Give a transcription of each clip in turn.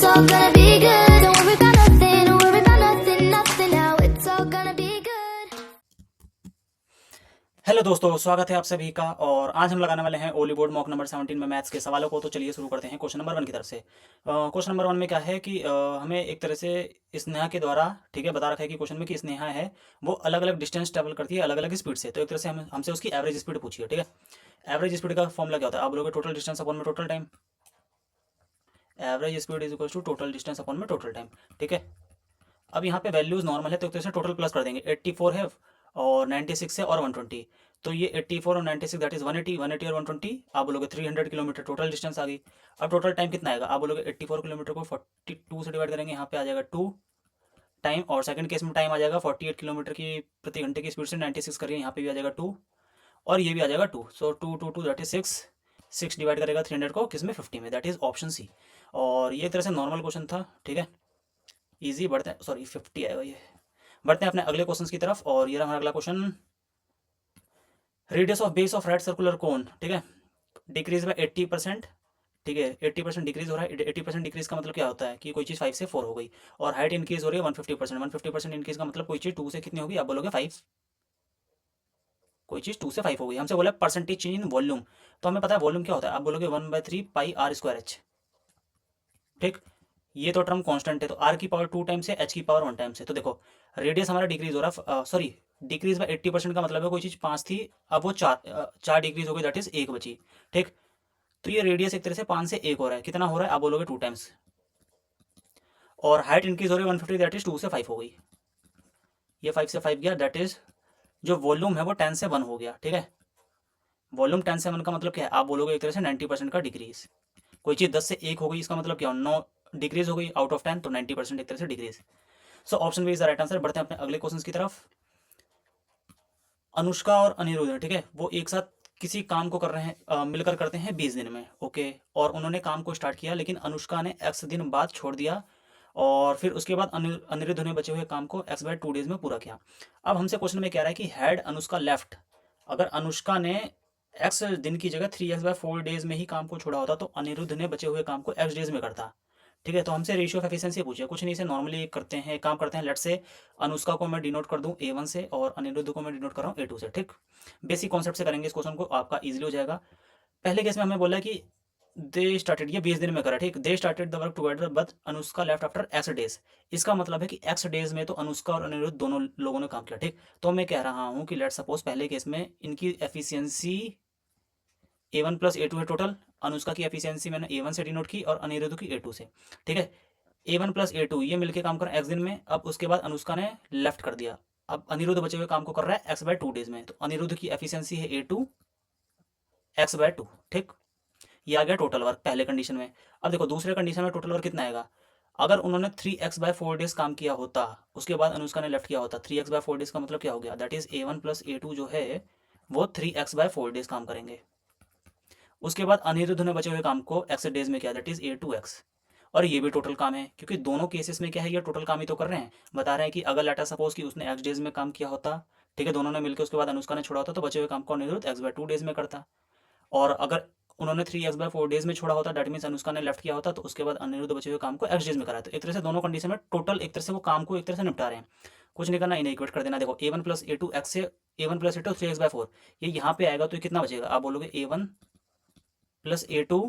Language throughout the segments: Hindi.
it's all gonna be good. Don't worry about nothing, don't worry about nothing, nothing now. It's all gonna be good. Hello दोस्तों, स्वागत है आप सभी का। और आज हम लगाने वाले हैं ओली बोर्ड मॉक नंबर 17 में मैथ्स के सवालों को। तो चलिए शुरू करते हैं क्वेश्चन नंबर 1 की तरफ से। क्वेश्चन नंबर 1 में क्या है कि हमें एक तरह से स्नेहा के द्वारा, ठीक है, बता रखा है कि क्वेश्चन में कि स्नेहा है वो अलग अलग डिस्टेंस ट्रेवल करती है अलग अलग स्पीड से। तो एक तरह से हमसे उसकी एवरेज स्पीड पूछी है, ठीक है। एवरेज स्पीड का फॉर्मूला क्या होता है? आप बोलोगे टोटल डिस्टेंस अपॉन में total time. Average speed is equal to total distance upon में टोटल टाइम, ठीक है। अब यहाँ पे वैल्यूज नॉर्मल है तो एक तरह से टोटल प्लस कर देंगे। 84 है और 96 है और 120। तो ये 84 और 96 दैट इज 180, 180 और 120 आप बोलोगे 300 किलोमीटर टोटल डिस्टेंस आ गई। अब टोटल टाइम कितना आएगा? आप बोलोगे 84 किलोमीटर को 42 से डिवाइड करेंगे, यहाँ पे आ जाएगा 2 टाइम। और सेकंड केस में टाइम आ जाएगा 48 किलोमीटर की प्रति घंटे की स्पीड से 96 करिए, यहाँ पे भी आ जाएगा 2 और ये भी आ जाएगा 2। सो 2 2 2 दैट इज 6। 6 डिवाइड करेगा 300 को किस में? 50 में, दैट इज ऑप्शन सी। और ये एक तरह से नॉर्मल क्वेश्चन था, ठीक है, इजी। बढ़ते हैं, सॉरी 50 आएगा ये। बढ़ते हैं अपने अगले क्वेश्चन की तरफ। और ये रहा हमारा अगला question. Radius of base of right circular cone, ठीक है, डिक्रीज बाय 80%, ठीक है। 80% डिक्रीज हो रहा है। 80% डिक्रीज का मतलब क्या होता है कि कोई चीज़ 5 से 4 हो गई। और हाइट इंक्रीज हो रही है 150%। 150% इंक्रीज का मतलब कोई चीज़ 2 से कितनी होगी? आप बोलोगे 5। कोई चीज़ 2 से 5 हो गई। हमसे बोला परसेंटेज चेंज इन वॉल्यूम, तो हमें पता है वॉल्यूम क्या होता है। आप बोलोगे 1/3 पाई आर स्क्वायर एच, ठीक। ये तो टर्म कांस्टेंट है, तो आर की पावर 2 टाइम्स है, एच की पावर 1 टाइम्स है। तो देखो रेडियस हमारा डिक्रीज हो रहा है, सॉरी डिक्रीज बाय 80% का मतलब है कोई चीज़ 5 थी, अब वो 4 डिक्रीज हो गई, दैट इज 1 बची, ठीक। तो ये रेडियस एक तरह से 5 से 1 हो रहा है। कितना हो रहा है? आप बोलोगे 2 टाइम्स। और हाइट इंक्रीज हो रही है 150, दैट इज 2 से 5 हो गई। ये 5 से 5 गया, दैट इज जो वॉल्यूम है वो 10 से 1 हो गया, ठीक है। वॉल्यूम 10 से 1 का मतलब क्या है? आप बोलोगे एक तरह से 90% का डिक्रीज। कोई चीज़ 10 से 1 हो गई, इसका मतलब क्या? 9 डिक्रीज हो गई आउट ऑफ 10, तो 90% एक तरह से decrease. So option B is the right answer. बढ़ते हैं अपने अगले क्वेश्चन की तरफ। अनुष्का और अनिरुद्ध, ठीक है, वो एक साथ किसी काम को कर रहे हैं, मिलकर करते हैं 20 दिन में, ओके। और उन्होंने काम को स्टार्ट किया, लेकिन अनुष्का ने एक्स दिन बाद छोड़ दिया और फिर उसके बाद अनिरुद्ध ने बचे हुए काम को एक्स बाय 2 डेज में पूरा किया। अब हमसे क्वेश्चन में कह रहा है कि हैड अनुष्का लेफ्ट, अगर अनुष्का ने एक्स दिन की जगह 3x/4 डेज में ही काम को छोड़ा होता तो अनिरुद्ध ने बचे हुए काम को एक्स डेज में करता, ठीक है। तो हमसे रेशियो ऑफ एफिशिएंसी पूछे, कुछ नहीं से नॉर्मली करते हैं, काम करते हैं। लेट से अनुष्का को मैं डिनोट कर दूं A1 से और अनिरुद्ध को मैं डिनोट कर रहा हूँ A2 से, ठीक। बेसिक कॉन्सेप्ट से करेंगे इस क्वेश्चन को, आपका इजीली हो जाएगा। पहले केस में हमें बोला कि दे स्टार्टेड, ये 20 दिन में करा, ठीक। They started the work together but Anushka left after x days. इसका मतलब है कि एक्स डेज में तो अनुष्का और अनिरुद्ध दोनों लोगों ने काम किया, ठीक। तो मैं कह रहा हूँ कि लेट सपोज पहले केस में इनकी एफिशिएंसी A1 प्लस A2 है टोटल। अनुष्का की एफिशिएंसी मैंने A1 से डिनोट की और अनिरुद्ध की A2 से, ठीक है। A1 प्लस A2 ये मिलके काम कर रहा है एक्स दिन में। अब उसके बाद अनुष्का ने लेफ्ट कर दिया, अब अनिरुद्ध बचे हुए काम को कर रहा है एक्स बाय 2 डेज में। तो अनिरुद्ध की एफिशिएंसी है A2 एक्स बाय 2, ठीक। ये आ गया टोटल वर्क पहले कंडीशन में। अब देखो दूसरे कंडीशन में टोटल वर्क कितना आएगा? अगर उन्होंने 3x/4 डेज काम किया होता, उसके बाद अनुष्का ने लेफ्ट किया होता, 3x/4 डेज का मतलब क्या हो गया? That is A1 plus A2 जो है वो 3x/4 डेज काम करेंगे। उसके बाद अनिरुद्ध ने बचे हुए काम को एक्स डेज में किया, दैट इज A2x। और ये भी टोटल काम है, क्योंकि दोनों केसेस में क्या है, ये टोटल काम ही तो कर रहे हैं। बता रहे हैं कि अगर लेटर सपोज कि उसने एक्स डेज में काम किया होता, ठीक है, दोनों ने मिलकर उसके बाद अनुष्का ने छोड़ा होता, तो बचे हुए काम को अनिरुद्ध एक्स बाय 2 डेज में करता। और अगर उन्होंने 3x/4 डेज में छोड़ा होता, दैट मीन्स अनुष्का ने लेफ्ट किया होता, तो उसके बाद अनिरुद्ध बचे हुए काम को एक्स डेज में कराया। तो एक तरह से दोनों कंडीशन में टोटल एक तरह से वो काम को एक तरह से निपटा रहे हैं। कुछ नहीं करना, इन्हें इक्वेट कर देना। देखो A1 प्लस A2 एक्स से A1 प्लस A2 3x/4, ये यहाँ पे आएगा तो ये कितना बचेगा? आप बोलोगे A1 plus A2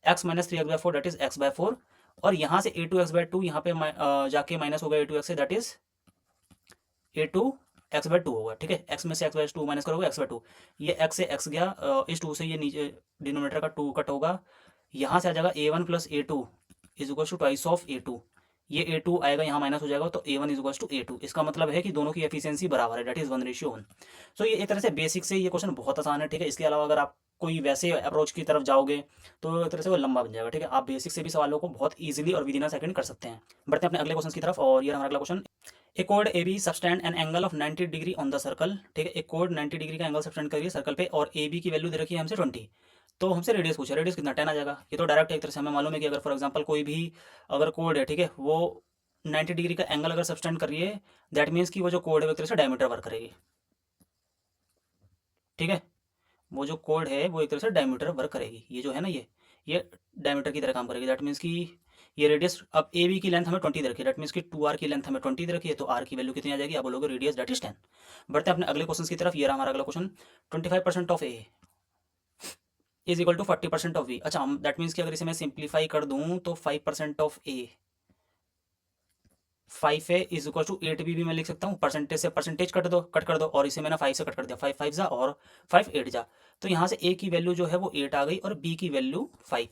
x minus 3x/4 that is x/4। और यहाँ से A2 x/2 यहाँ पे जाके माइनस होगा A2 x से, दैट इज A2 x/2 होगा, ठीक है। x में से x/2 माइनस करोगे x/2, ये x से x गया, इस 2 से ये नीचे डिनोमिनेटर का 2 कट होगा, यहाँ से आ जाएगा A1 plus A2 is equal to twice of A2। ये A2 आएगा यहाँ माइनस हो जाएगा, तो A1 is equal to A2। इसका मतलब है कि दोनों की एफिशिएंसी बराबर है, दैट इज 1:1। सो ये एक तरह से बेसिक से ये क्वेश्चन बहुत आसान है, ठीक है। इसके अलावा अगर आप कोई वैसे अप्रोच की तरफ जाओगे तो एक तरह से वो लंबा बन जाएगा, ठीक है। आप बेसिक से भी सवालों को बहुत ईजिली और विदिन अ सेकंड कर सकते हैं। बढ़ते हैं अपने अगले क्वेश्चन की तरफ। और ये हमारा अगला क्वेश्चन। ए कोड A B subtend an angle of 90 degree on the circle, ठीक है। एक कोड 90 डिग्री का एंगल सबटेंड करिए सर्कल पे, और ए बी की वैल्यू दे रखी है हमसे 20। तो हमसे रेडियस पूछा, रेडियस कितना? 10 आ जाएगा। ये तो डायरेक्ट एक तरह से हमें मालूम है कि अगर फॉर एग्जांपल कोई भी अगर कोड है, ठीक है, वो 90 डिग्री का एंगल अगर सबटेंड कर रही है, दैट मीन्स कि वो जो कोड है वो एक तरह से डायमीटर वर्क करेगी, ठीक है। वो जो कोड है वो एक तरह से डायमीटर वर्क करेगी। ये जो है ना, ये डायमीटर की तरह काम करेगी। दैट मीन्स कि ये रेडियस, अब ए बी की लेंथ हमें 20 दे रखी है, दैट मीन्स कि 2r की लेंथ हमें 20 दे रखी है, तो r की वैल्यू कितनी आ जाएगी, आप बोलोगे रेडियस दैट इज 10। बढ़ते हैं अपने अगले क्वेश्चन की तरफ। ये रहा हमारा अगला question. 25% of A is equal to 40% of B. अच्छा, दैट मीन्स कि अगर इसे मैं सिंप्लीफाई कर दूं तो 5% of A, 5 A is equal to 8 भी मैं लिख सकता हूँ। परसेंटेज से परसेंटेज कट कर दो, और इसे मैंने 5 से कट कर दिया, 5 5 जा और 5 8 जा, तो यहाँ से ए की वैल्यू जो है वो 8 आ गई और बी की वैल्यू 5।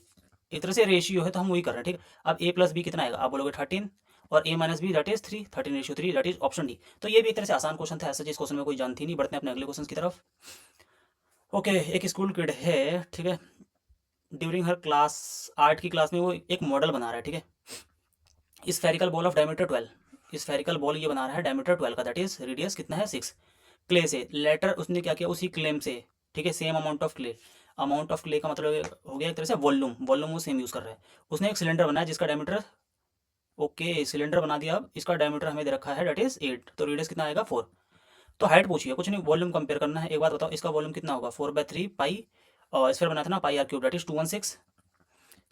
एक तरह से रेशियो है तो हम वही कर रहे हैं, ठीक। अब ए प्लस बी कितना आएगा, आप बोलोगे 13, और a minus b that is 3, 13:3 that is option D. तो ये भी एक तरह से आसान क्वेश्चन था, ऐसा चीज क्वेश्चन में कोई जानती नहीं। बढ़ते हैं अपने अगले क्वेश्चन की तरफ। ओके, एक स्कूल किड है, ठीक है, ड्यूरिंग हर क्लास, आर्ट की क्लास में वो एक मॉडल बना रहा है, ठीक है। Spherical ball of diameter 12, spherical ball ये बना रहा है डायमीटर 12 का, दैट इज रेडियस कितना है 6। क्ले से, लेटर उसने क्या किया, उसी क्लेम से, ठीक है, same amount of clay, amount of clay का मतलब हो गया एक तरह से वॉल्यूम, वॉल्यूम वो सेम यूज कर रहा है। उसने एक सिलेंडर बनाया जिसका डायमीटर, ओके सिलेंडर बना दिया, अब इसका डायमीटर हमें दे रखा है दैट इज 8, तो रेडियस कितना आएगा 4। तो हाइट पूछिए, कुछ नहीं, वॉल्यूम कंपेयर करना है। एक बात बताओ, इसका वॉल्यूम कितना होगा, 4/3 पाई, और स्फीयर बनाया था ना, पाई आर क्यूब दैट इज 216।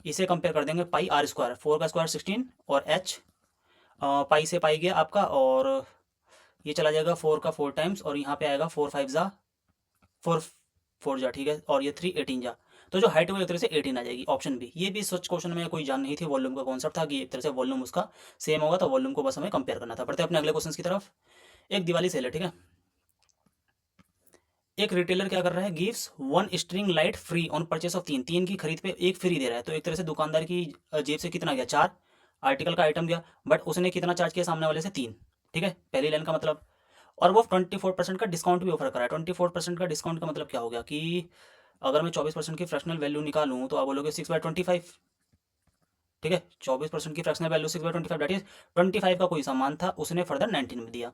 इसे कंपेयर कर देंगे, पाई आर स्क्वायर, 4 का स्क्वायर 16, और एच पाई से पाई गया आपका, और ये चला जाएगा 4 का 4 टाइम्स, और यहाँ पे आएगा 4 5 जा 4 4 जा, ठीक है, और ये 3 18 जा, तो जो हाइट है वो एक तरह से 18 आ जाएगी, ऑप्शन बी। ये भी सच क्वेश्चन में कोई जान नहीं थी, वॉल्यूम का कॉन्सेप्ट था कि एक तरह से वॉल्यूम उसका सेम होगा, तो वॉल्यूम को बस हमें कंपेयर करना था। बढ़ते हैं अपने अगले क्वेश्चन की तरफ। एक दिवाली सेल है, ठीक है, एक रिटेलर क्या कर रहा है, gives 1 string light free on purchase of 3, 3 की खरीद पे एक फ्री दे रहा है, तो एक तरह से दुकानदार की जेब से कितना गया, 4 आर्टिकल का आइटम गया, बट उसने कितना चार्ज किया सामने वाले से, 3, ठीक है, पहली लाइन का मतलब। और वो 24% का डिस्काउंट भी ऑफर करा है। 24% का डिस्काउंट का मतलब क्या हो गया कि अगर मैं 24% की फ्रैक्शनल वैल्यू निकालूं तो आप बोलोगे 6/25, ठीक है, 24% की फ्रैक्शनल वैल्यू 6/25 दैट इज 25 का कोई सामान था, उसने फर्दर 19 में दिया,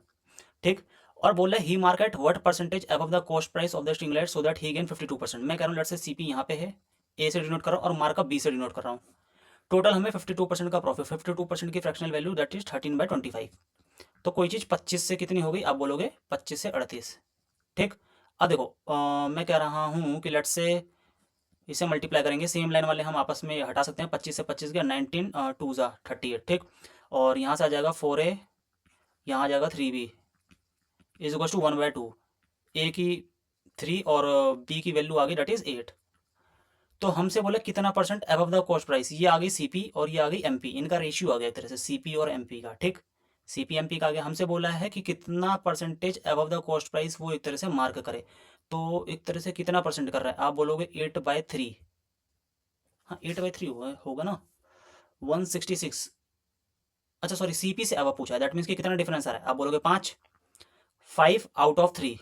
ठीक। और बोल रहा है he market what percentage above the cost price of the string light so that he gain 52%। मैं कह रहा हूँ लेट्स से सीपी यहाँ पे है, ए से डिनोट कर रहा हूँ और मार्कअप बी से डिनोट कर रहा हूँ। टोटल हमें 52% का प्रॉफिट, 52% की फ्रैक्शनल वैल्यू दैट इज 13/25। तो कोई चीज़ 25 से कितनी हो गई, आप बोलोगे 25 से 38, ठीक। अब देखो मैं कह रहा हूँ कि लेट्स से इसे मल्टीप्लाई करेंगे, सेम लाइन वाले हम आपस में हटा सकते हैं, 25 से 25 गया 19, 2 जा 38, ठीक। और यहाँ से आ जाएगा 4a, यहाँ आ जाएगा 3b इज इक्वल टू 1/2, ए की 3 और बी की वैल्यू आ गई दैट इज 8। तो हमसे बोला कितना percent above the cost price, ये आ गई सीपी और ये आ गई एमपी, इनका रेशियो आ गया एक तरह से सीपी और एमपी का, ठीक। सीपी एमपी का आ गया, हमसे बोला है कि कितना percentage above the cost price वो एक तरह से मार्क करे, तो एक तरह से कितना परसेंट कर रहा है, आप बोलोगे 8/3, हाँ 8/3 होगा ना, 166, अच्छा सॉरी सीपी से अब पूछा है, दैट मीन्स कि कितना डिफरेंस आ रहा है, आप बोलोगे 5, 5 आउट ऑफ 3,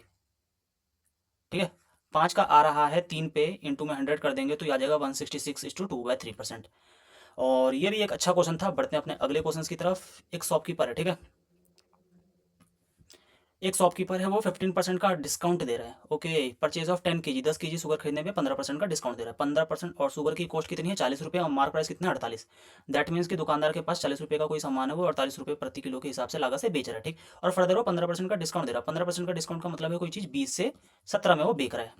ठीक है, 5 का आ रहा है 3 पे, इंटू में 100 कर देंगे तो ये आ जाएगा 166/2/3%। और ये भी एक अच्छा क्वेश्चन था। बढ़ते हैं अपने अगले क्वेश्चन की तरफ। एक शॉपकीपर है, ठीक है, एक शॉपकीपर है, वो 15% का डिस्काउंट दे रहा है, okay, purchase of 10 kg, 10 kg sugar खरीदने पे 15% का डिस्काउंट दे रहा है, 15%, और शुगर की कॉस्ट कितनी है 40 रुपये, और मार्क प्राइस कितना है 48। दैट मीन्स कि दुकानदार के पास 40 रुपये का कोई सामान है, वो 48 रुपये प्रति किलो के हिसाब से लागत से बेच रहा है, ठीक। और फर्दर वो 15% का डिस्काउंट दे रहा है, 15% का डिस्काउंट का मतलब है कोई चीज़ 20 से 17 में वो बेच रहा है।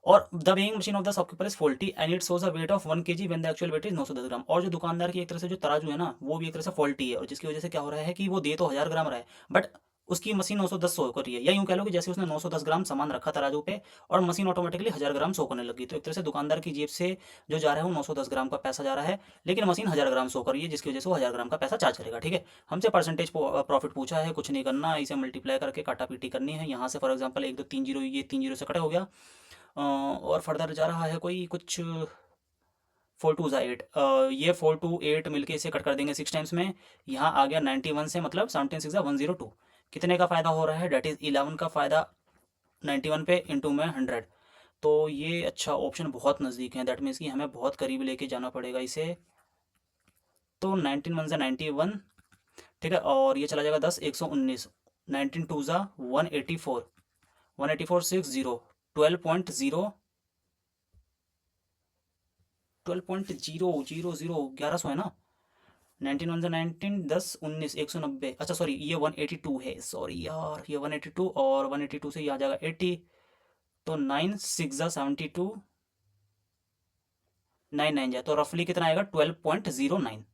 और the weighing machine of the shopkeeper is faulty and it shows a weight of 1 kg when the actual wait is 910 ग्राम। और जो दुकानदार की एक तरह से जो तराजू है ना, वो भी एक तरह से फॉल्टी है, और जिसकी वजह से क्या हो रहा है कि वो दे तो 1000 ग्राम रहा है, बट उसकी मशीन 910 शो कर रही है, या यूं कह लो कि जैसे उसने 910 ग्राम सामान रखा तराजू पे और मशीन ऑटोमेटिकली 1000 ग्राम शो करने लगी, तो एक तरह से दुकानदार की जेब से जो जा रहा है वो 910 ग्राम का पैसा जा रहा है, लेकिन मशीन 1000 ग्राम शो कर रही है, जिसकी वजह से वो 1000 ग्राम का पैसा चार्ज करेगा, ठीक है। हमसे परसेंटेज प्रॉफिट पूछा है, कुछ नहीं करना, इसे मल्टीप्लाई करके काटा पीटी करनी है। यहाँ से फॉर एग्जाम्पल 1 2 3 जीरो, ये 3 जीरो से कटे हो गया, और फर्दर जा रहा है कोई कुछ 4 2 8, ये 4 2 8 मिलके इसे कट कर देंगे 6 टाइम्स में, यहाँ आ गया 91 से, मतलब 17 6 102, कितने का फ़ायदा हो रहा है, डेट इज़ 11 का फ़ायदा 91 पे इंटू में 100। तो ये अच्छा ऑप्शन बहुत नज़दीक है, दैट मीन्स कि हमें बहुत करीब लेके जाना पड़ेगा इसे, तो 19 1 से 91, ठीक है, और ये चला जाएगा 10 119, 19 2 ज़ा 184, 184 6 0, 12.0 12.000 1100 है ना, 19 1 से 19 10 19 190, अच्छा सॉरी ये 182 है, सॉरी यार ये 182, और 182 से ये आ जाएगा 80, तो 9 6 ज़ा 72, 9 9 जाए, तो रफली कितना आएगा 12.09,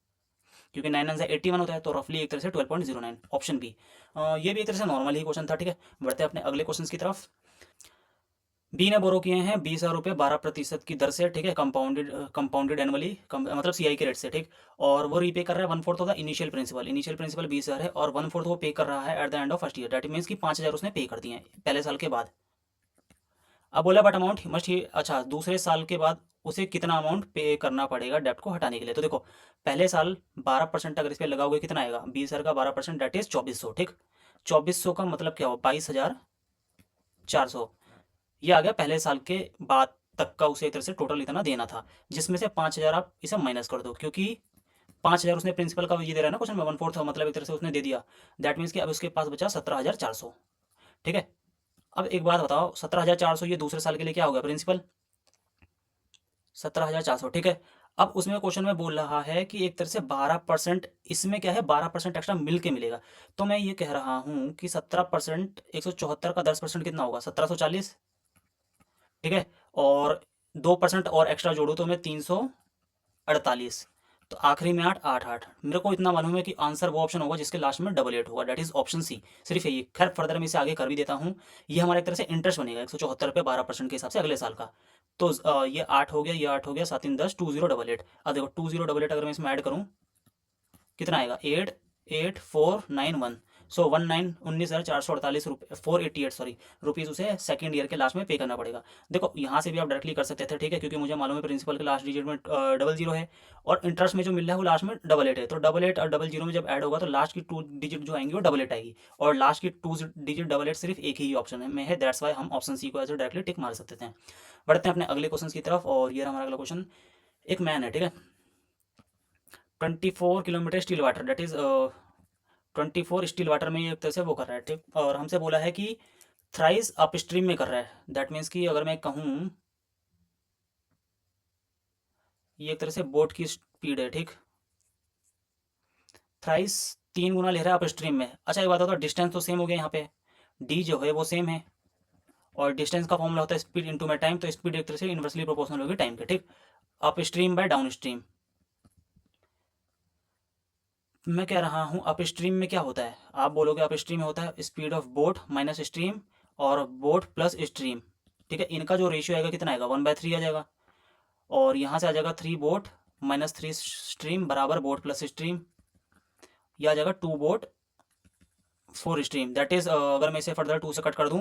क्योंकि 9 से 81 होता है, तो रफली एक तरह से 12.09, ऑप्शन बी। ये भी एक तरह से नॉर्मल ही क्वेश्चन था, ठीक है। बढ़ते हैं अपने अगले क्वेश्चन की तरफ। बी ने बोरो किए हैं 20,000 रुपये 12% की दर से, ठीक है, कंपाउंडेड एनुअली, मतलब सीआई के रेट से, ठीक। और वो रीपे कर रहा है 1/4 of the initial principal. Initial principal 20,000 है और 1/4 वो पे कर रहा है at the end of first year. That means कि 5,000 उसने पे कर दिए हैं पहले साल के बाद। अब बोला बट अमाउंट मस्ट ही, अच्छा, दूसरे साल के बाद उसे कितना अमाउंट पे करना पड़ेगा डेब्ट को हटाने के लिए। तो देखो, पहले साल 12% अगर इस पर लगाओगे कितना आएगा, 20,000 का 12%, डेट इज 2400, ठीक। 2400 का मतलब क्या हो, 22,400। ये आ गया पहले साल के बाद तक का उसे एक तरह से टोटल इतना देना था, जिसमें से 5,000 आप इसे माइनस कर दो, क्योंकि 5,000 उसने प्रिंसिपल का ये दे रहा है ना क्वेश्चन में, 1/4 मतलब एक तरह से उसने दे दिया। दैट मीन्स कि अब उसके पास बचा 17,400, ठीक है। अब एक बात बताओ, 17,400 ये दूसरे साल के लिए क्या हो गया, प्रिंसिपल 17,400, ठीक है। अब उसमें क्वेश्चन में बोल रहा है कि एक तरह से 12%, इसमें क्या है 12% एक्स्ट्रा मिल के मिलेगा। तो मैं ये कह रहा हूँ कि 17%, 174 का 10% कितना होगा, 1740, ठीक है। और 2% और एक्स्ट्रा जोड़ो तो मैं 348। तो आखिरी में 8, 8, 8। मेरे को इतना मालूम है कि आंसर वो ऑप्शन होगा जिसके लास्ट में डबल 8 होगा, डेट इज ऑप्शन सी। सिर्फ यही, खैर फर्दर मैं इसे आगे कर भी देता हूँ। ये हमारा एक तरह से इंटरेस्ट बनेगा 174 पे 12% के हिसाब से अगले साल का। तो ये 8 हो गया, ये 8 हो गया, 7 3 10, 2088। अब देखो 2088 अगर मैं इसमें ऐड करूँ कितना आएगा, 88491। सो 19,448 रुपये, 488 सॉरी रुपीज़ उसे सेकंड ईयर के लास्ट में पे करना पड़ेगा। देखो यहाँ से भी आप डायरेक्टली कर सकते थे, ठीक है, क्योंकि मुझे मालूम है प्रिंसिपल के लास्ट डिजिट में 00 है और इंटरेस्ट में जो मिल रहा है वो लास्ट में 88 है। तो 88 और 00 में जब ऐड होगा तो लास्ट की 2 डिजिट जो आएंगी वो 88 आएगी, और लास्ट की 2 डिजिट 88 सिर्फ एक ही ऑप्शन में है, दैट्स वाई हम ऑप्शन सी को ऐसे डायरेक्टली टिक मार सकते थे। बढ़ते हैं अपने अगले क्वेश्चन की तरफ, और ये हमारा अगला क्वेश्चन। एक मैन है, ठीक है, 24 kilometre still water, that is 24 still water में ये एक तरह से वो कर रहा है, ठीक। और हमसे बोला है कि थ्राइस अप स्ट्रीम में कर रहा है। दैट मीन्स कि अगर मैं कहूँ ये एक तरह से बोट की स्पीड है, ठीक। थ्राइस 3 गुना ले रहा है अप स्ट्रीम में। अच्छा एक बात होता है, डिस्टेंस तो सेम हो गया यहाँ पे, डी जो है वो सेम है, और डिस्टेंस का फॉर्मूला होता है स्पीड इंटू में टाइम, तो स्पीड एक तरह से इन्वर्सली प्रोपोर्शनल होगी टाइम के, ठीक। Upstream by downstream. मैं कह रहा हूँ अप स्ट्रीम में क्या होता है, आप बोलोगे अप स्ट्रीम में होता है speed of boat minus stream और बोट प्लस स्ट्रीम, ठीक है। इनका जो रेशियो आएगा कितना आएगा, 1/3 आ जाएगा। और यहाँ से आ जाएगा 3 बोट माइनस 3 स्ट्रीम बराबर बोट प्लस स्ट्रीम, यह आ जाएगा 2 बोट 4 स्ट्रीम। दैट इज अगर मैं इसे फर्दर 2 से कट कर दूँ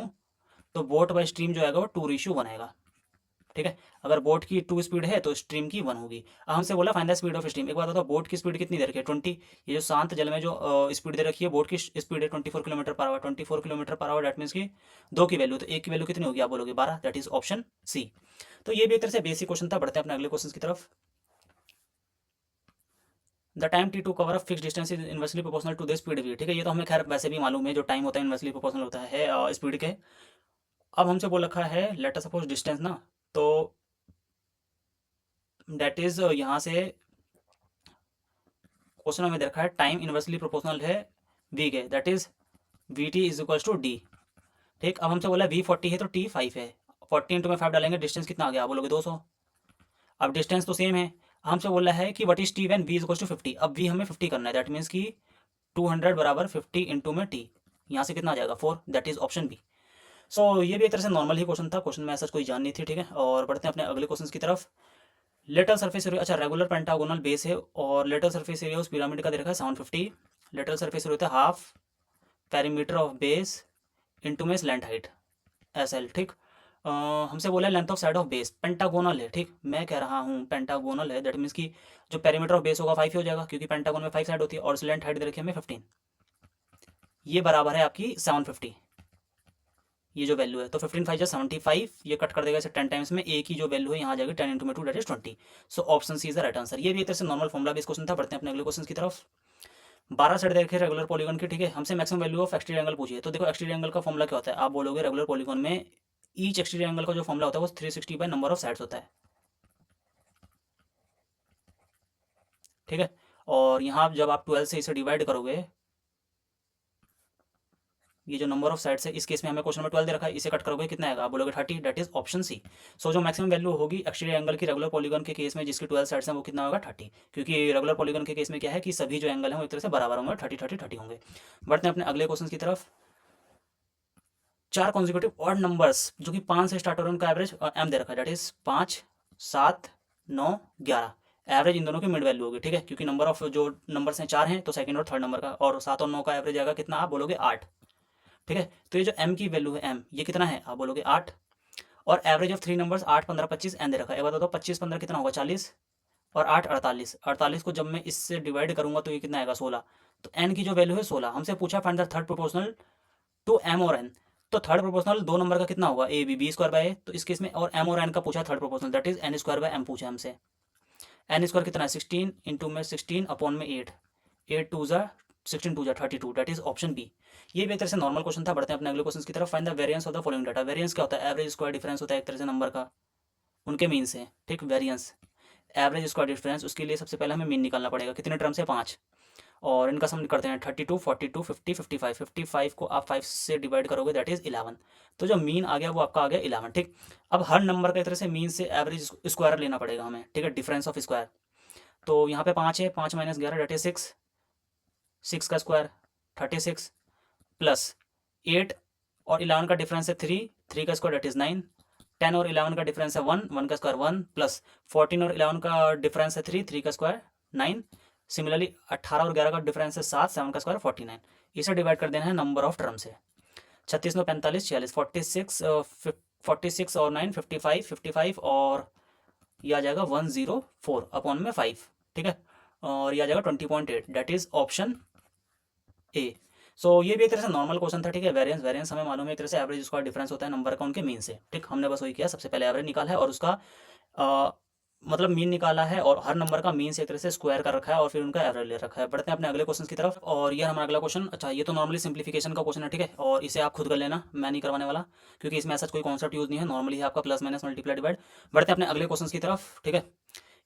तो बोट बाई स्ट्रीम जो आएगा वो 2:1 आएगा, ठीक है। अगर बोट की 2 स्पीड है तो स्ट्रीम की 1 होगी। अब हमसे बोला find the speed of stream. एक बात बताओ, बोट की स्पीड कितनी दे रखी है, 20। ये जो शांत जल में जो स्पीड दे रखी है, बोट की स्पीड है 24 kilometre per hour. 24 kilometre per hour, that means की 2 की वैल्यू, तो एक की वैल्यू कितनी होगी, आप बोलोगे 12, दैट इज ऑप्शन सी। तो ये भी एक तरह से बेसिक क्वेश्चन था। बढ़ते हैं अपने अगले क्वेश्चन की तरफ। The time T to cover a fix distance is inversely proportional to the speed V, ठीक है। ये तो हमें खैर वैसे भी मालूम है, जो टाइम होता है इनवर्सली प्रोपोर्शनल होता है स्पीड के। अब हमसे बोल रखा है लेट अस सपोज डिस्टेंस ना, तो दैट इज यहाँ से क्वेश्चन में दे रखा है टाइम इनवर्सली प्रोपोर्शनल है वी के, that is V T is equal to D, ठीक। अब हमसे बोला वी 40 है तो टी 5 है, 40 इंटू में 5 डालेंगे, डिस्टेंस कितना आ गया, आप बोलोगे 200। अब डिस्टेंस तो सेम है, हमसे बोला है कि what is T when V is equal to 50। अब वी हमें 50 करना है, दैट मीन्स कि 200 बराबर 50 इंटू में टी, यहाँ से कितना आ जाएगा 4, दैट इज ऑप्शन बी। सो ये भी एक तरह से नॉर्मल ही क्वेश्चन था, क्वेश्चन में ऐसा कोई जान नहीं थी, ठीक है। और बढ़ते हैं अपने अगले क्वेश्चन की तरफ। लेटरल सरफेस एरिया, अच्छा, रेगुलर पेंटागोनल बेस है और लेटरल सरफेस एरिया उस पिरामिड का दे रखा है 750। लेटरल सरफेस एरिया होता है half perimeter of base into में लेंथ हाइट एस एल, ठीक। हमसे बोला है length of side of base, pentagonal है, ठीक। मैं कह रहा हूँ पेंटागोनल है, दैट मीन्स कि जो पेरीमीटर ऑफ बेस होगा 5 ही हो जाएगा, क्योंकि पेंटागोन में 5 साइड होती है, और लेंथ हाइट दे रखी है हमें 15। ये बराबर है आपकी 750, ये जो वैल्यू है, तो 15 5 75, ये कट कर देगा इसे 10 टाइम्स में, ए की जो वैल्यू है यहाँ आ जाएगी 10 इंटू में 2, that is 20। So option C is the right answer. ये भी एक तरह से नॉर्मल फॉर्मुला बेस क्वेश्चन था। बढ़ते हैं अपने अगले क्वेश्चन की तरफ। 12 साइड देखे रेगुलर पॉलीगन की, ठीक है। हमसे maximum value of exterior angle पूछिए। तो देखो एक्सटीरियर एंगल का फॉर्मुला क्या होता है, आप बोलोगे रेगुलर पॉलीगन में ईच एक्सटीरियर एंगल का जो फॉर्मुला होता है वो 360 बाय नंबर ऑफ साइड्स होता है, ठीक है। और यहाँ जब आप 12 से इसे डिवाइड करोगे ये जो नंबर ऑफ साइड्स है, इस केस में हमें क्वेश्चन नंबर 12 दे रखा है, इसे कट करोगे कितना आएगा, आप बोलोगे 30, दैट इज ऑप्शन सी। सो जो मैक्सिमम वैल्यू होगी एक्सटीरियर एंगल की रेगुलर पॉलीगन के केस में जिसकी 12 साइड्स हैं वो कितना होगा 30, क्योंकि रेगुलर पॉलीगन के केस में क्या है कि सभी जो एंगल हैं वो एक तरह से बराबर होंगे, 30 30 30 होंगे। बढ़ते हैं अपने अगले क्वेश्चन की तरफ। 4 कॉन्जिक्यूटिव ऑड नंबर्स जो कि 5 से स्टार्ट हो रहे हैं, उनका एवरेज एम दे रखा है, दैट इज 5 7 9 11। एवरेज इन दोनों की मिड वैल्यू होगी, ठीक है, क्योंकि नंबर ऑफ जो नंबर्स हैं 4 हैं, तो सेकंड और थर्ड नंबर का, और 7 और 9 का एवरेज आएगा कितना, आप बोलोगे 8, ठीक है। तो ये जो m की वैल्यू है m, ये कितना है, आप बोलोगे 8, और एवरेज ऑफ 3 नंबर्स 8 15 25 एन दे रखा है। एक बात बताओ 25 15 कितना होगा 40, और 8 48, 48 को जब मैं इससे डिवाइड करूंगा तो ये कितना आएगा 16। तो n की जो वैल्यू है 16, हमसे पूछा find the third proportional to m और n। तो थर्ड प्रोपोर्शनल दो नंबर का कितना होगा, a b, b square by a, तो इस केस में और m और n का पूछा third proportional, that is n square by m पूछा हमसे। एन स्क्वायर कितना है 16 इंटू में 16 अपॉन में 8, 8 टू ज़ा 16 टू ज़ा 32, दैट इज ऑप्शन बी। ये भी एक तरह से नॉर्मल क्वेश्चन था। बढ़ते हैं अपने अगले क्वेश्चन की तरफ। Find the variance of the following data. Variance क्या होता है, एवरेज स्क्वायर डिफरेंस होता है एक तरह से नंबर का उनके मीन से, ठीक। वेरिएंस एवरेज स्क्वायर डिफरेंस, उसके लिए सबसे पहले हमें मीन निकालना पड़ेगा, कितने टर्म से 5, और इनका सम करते हैं 32 42 50 55। 55 को आप 5 से डिवाइड करोगे दैट इज 11। तो जो मीन आ गया वो आपका आ गया 11, ठीक। अब हर नंबर का एक तरह से मीन से एवरेज स्क्वायर लेना पड़ेगा हमें, ठीक है, डिफरेंस ऑफ स्क्वायर। तो यहाँ पे 5 है, 5 माइनस 11 दैट इज 6, 6 का स्क्वायर 36, प्लस 8 और 11 का डिफरेंस है 3, 3 का स्क्वायर दैट इज 9, 10 और 11 का डिफरेंस है 1, 1 का स्क्वायर 1, प्लस 14 और 11 का डिफरेंस है 3, 3 का स्क्वायर 9। सिमिलरली 18 और 11 का डिफरेंस है 7, 7 का स्क्वायर 49। इसे डिवाइड कर देना है नंबर ऑफ टर्म से। 36 9 45 46, 46 और 9 55, 55 और यह आ जाएगा 104 अपॉन में 5, ठीक है, और यह आ जाएगा 20.8, दैट इज ऑप्शन ए। सो ये भी एक तरह से नॉर्मल क्वेश्चन था, ठीक है। वेरिएंस, वेरिएंस हमें मालूम है एक तरह से एवरेज स्क्वायर डिफरेंस होता है नंबर का उनके मीन से, ठीक। हमने बस वही किया, सबसे पहले एवरेज निकाला है और उसका मतलब मीन निकाला है, और हर नंबर का मीन से एक तरह से स्क्वायर कर रखा है और फिर उनका एवरेज ले रखा है। बढ़ते हैं अपने अगले क्वेश्चन की तरफ, और ये हमारा अगला क्वेश्चन, अच्छा ये तो नॉर्मली सिंप्लीफिकेशन का क्वेश्चन है, ठीक है, और इसे आप खुद कर लेना, मैं नहीं करवाने वाला, क्योंकि इसमें ऐसा कोई कॉन्सेप्ट यूज नहीं है, नॉर्मली है आपका प्लस माइनस मल्टीप्लाई डिवाइड। बढ़ते हैं अपने अगले क्वेश्चन की तरफ, ठीक है।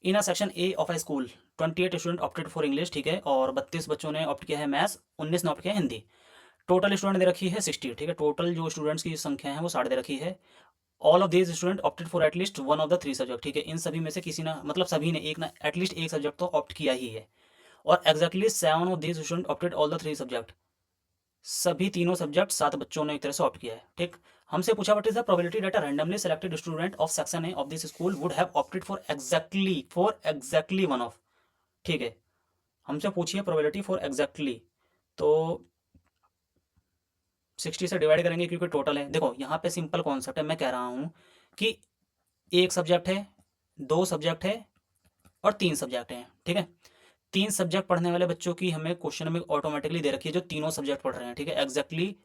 In a section A of a school 28 student opted for English, ठीक है, और 32 बच्चों ने ऑप्ट किया है मैथ्स, 19 ने ऑप्ट किया है हिंदी। टोटल स्टूडेंट दे रखी है 60, ठीक है, टोटल जो स्टूडेंट्स की संख्या है वो 60 दे रखी है। All of these student opted for at least one of the 3 subject, ठीक है, इन सभी में से किसी ना, मतलब सभी ने एक ना एटलीस्ट एक सब्जेक्ट तो ऑप्ट किया ही है। और exactly 7 of these student opted all the 3 subject, सभी तीनों सब्जेक्ट 7 बच्चों ने एक तरह से ऑप्ट किया है, ठीक। हमसे पूछा what is the probability that a randomly selected student of section A of this school would have opted for exactly one of, ठीक है, हमसे पूछिए प्रोबेबिलिटी फॉर एग्जैक्टली, तो 60 से डिवाइड करेंगे क्योंकि टोटल है। देखो यहाँ पे सिंपल कॉन्सेप्ट है, मैं कह रहा हूँ कि एक सब्जेक्ट है, 2 सब्जेक्ट है और 3 सब्जेक्ट हैं, ठीक है। 3 सब्जेक्ट पढ़ने वाले बच्चों की हमें क्वेश्चन में ऑटोमेटिकली दे रखी है जो तीनों सब्जेक्ट पढ़ रहे हैं, ठीक है। एग्जैक्टली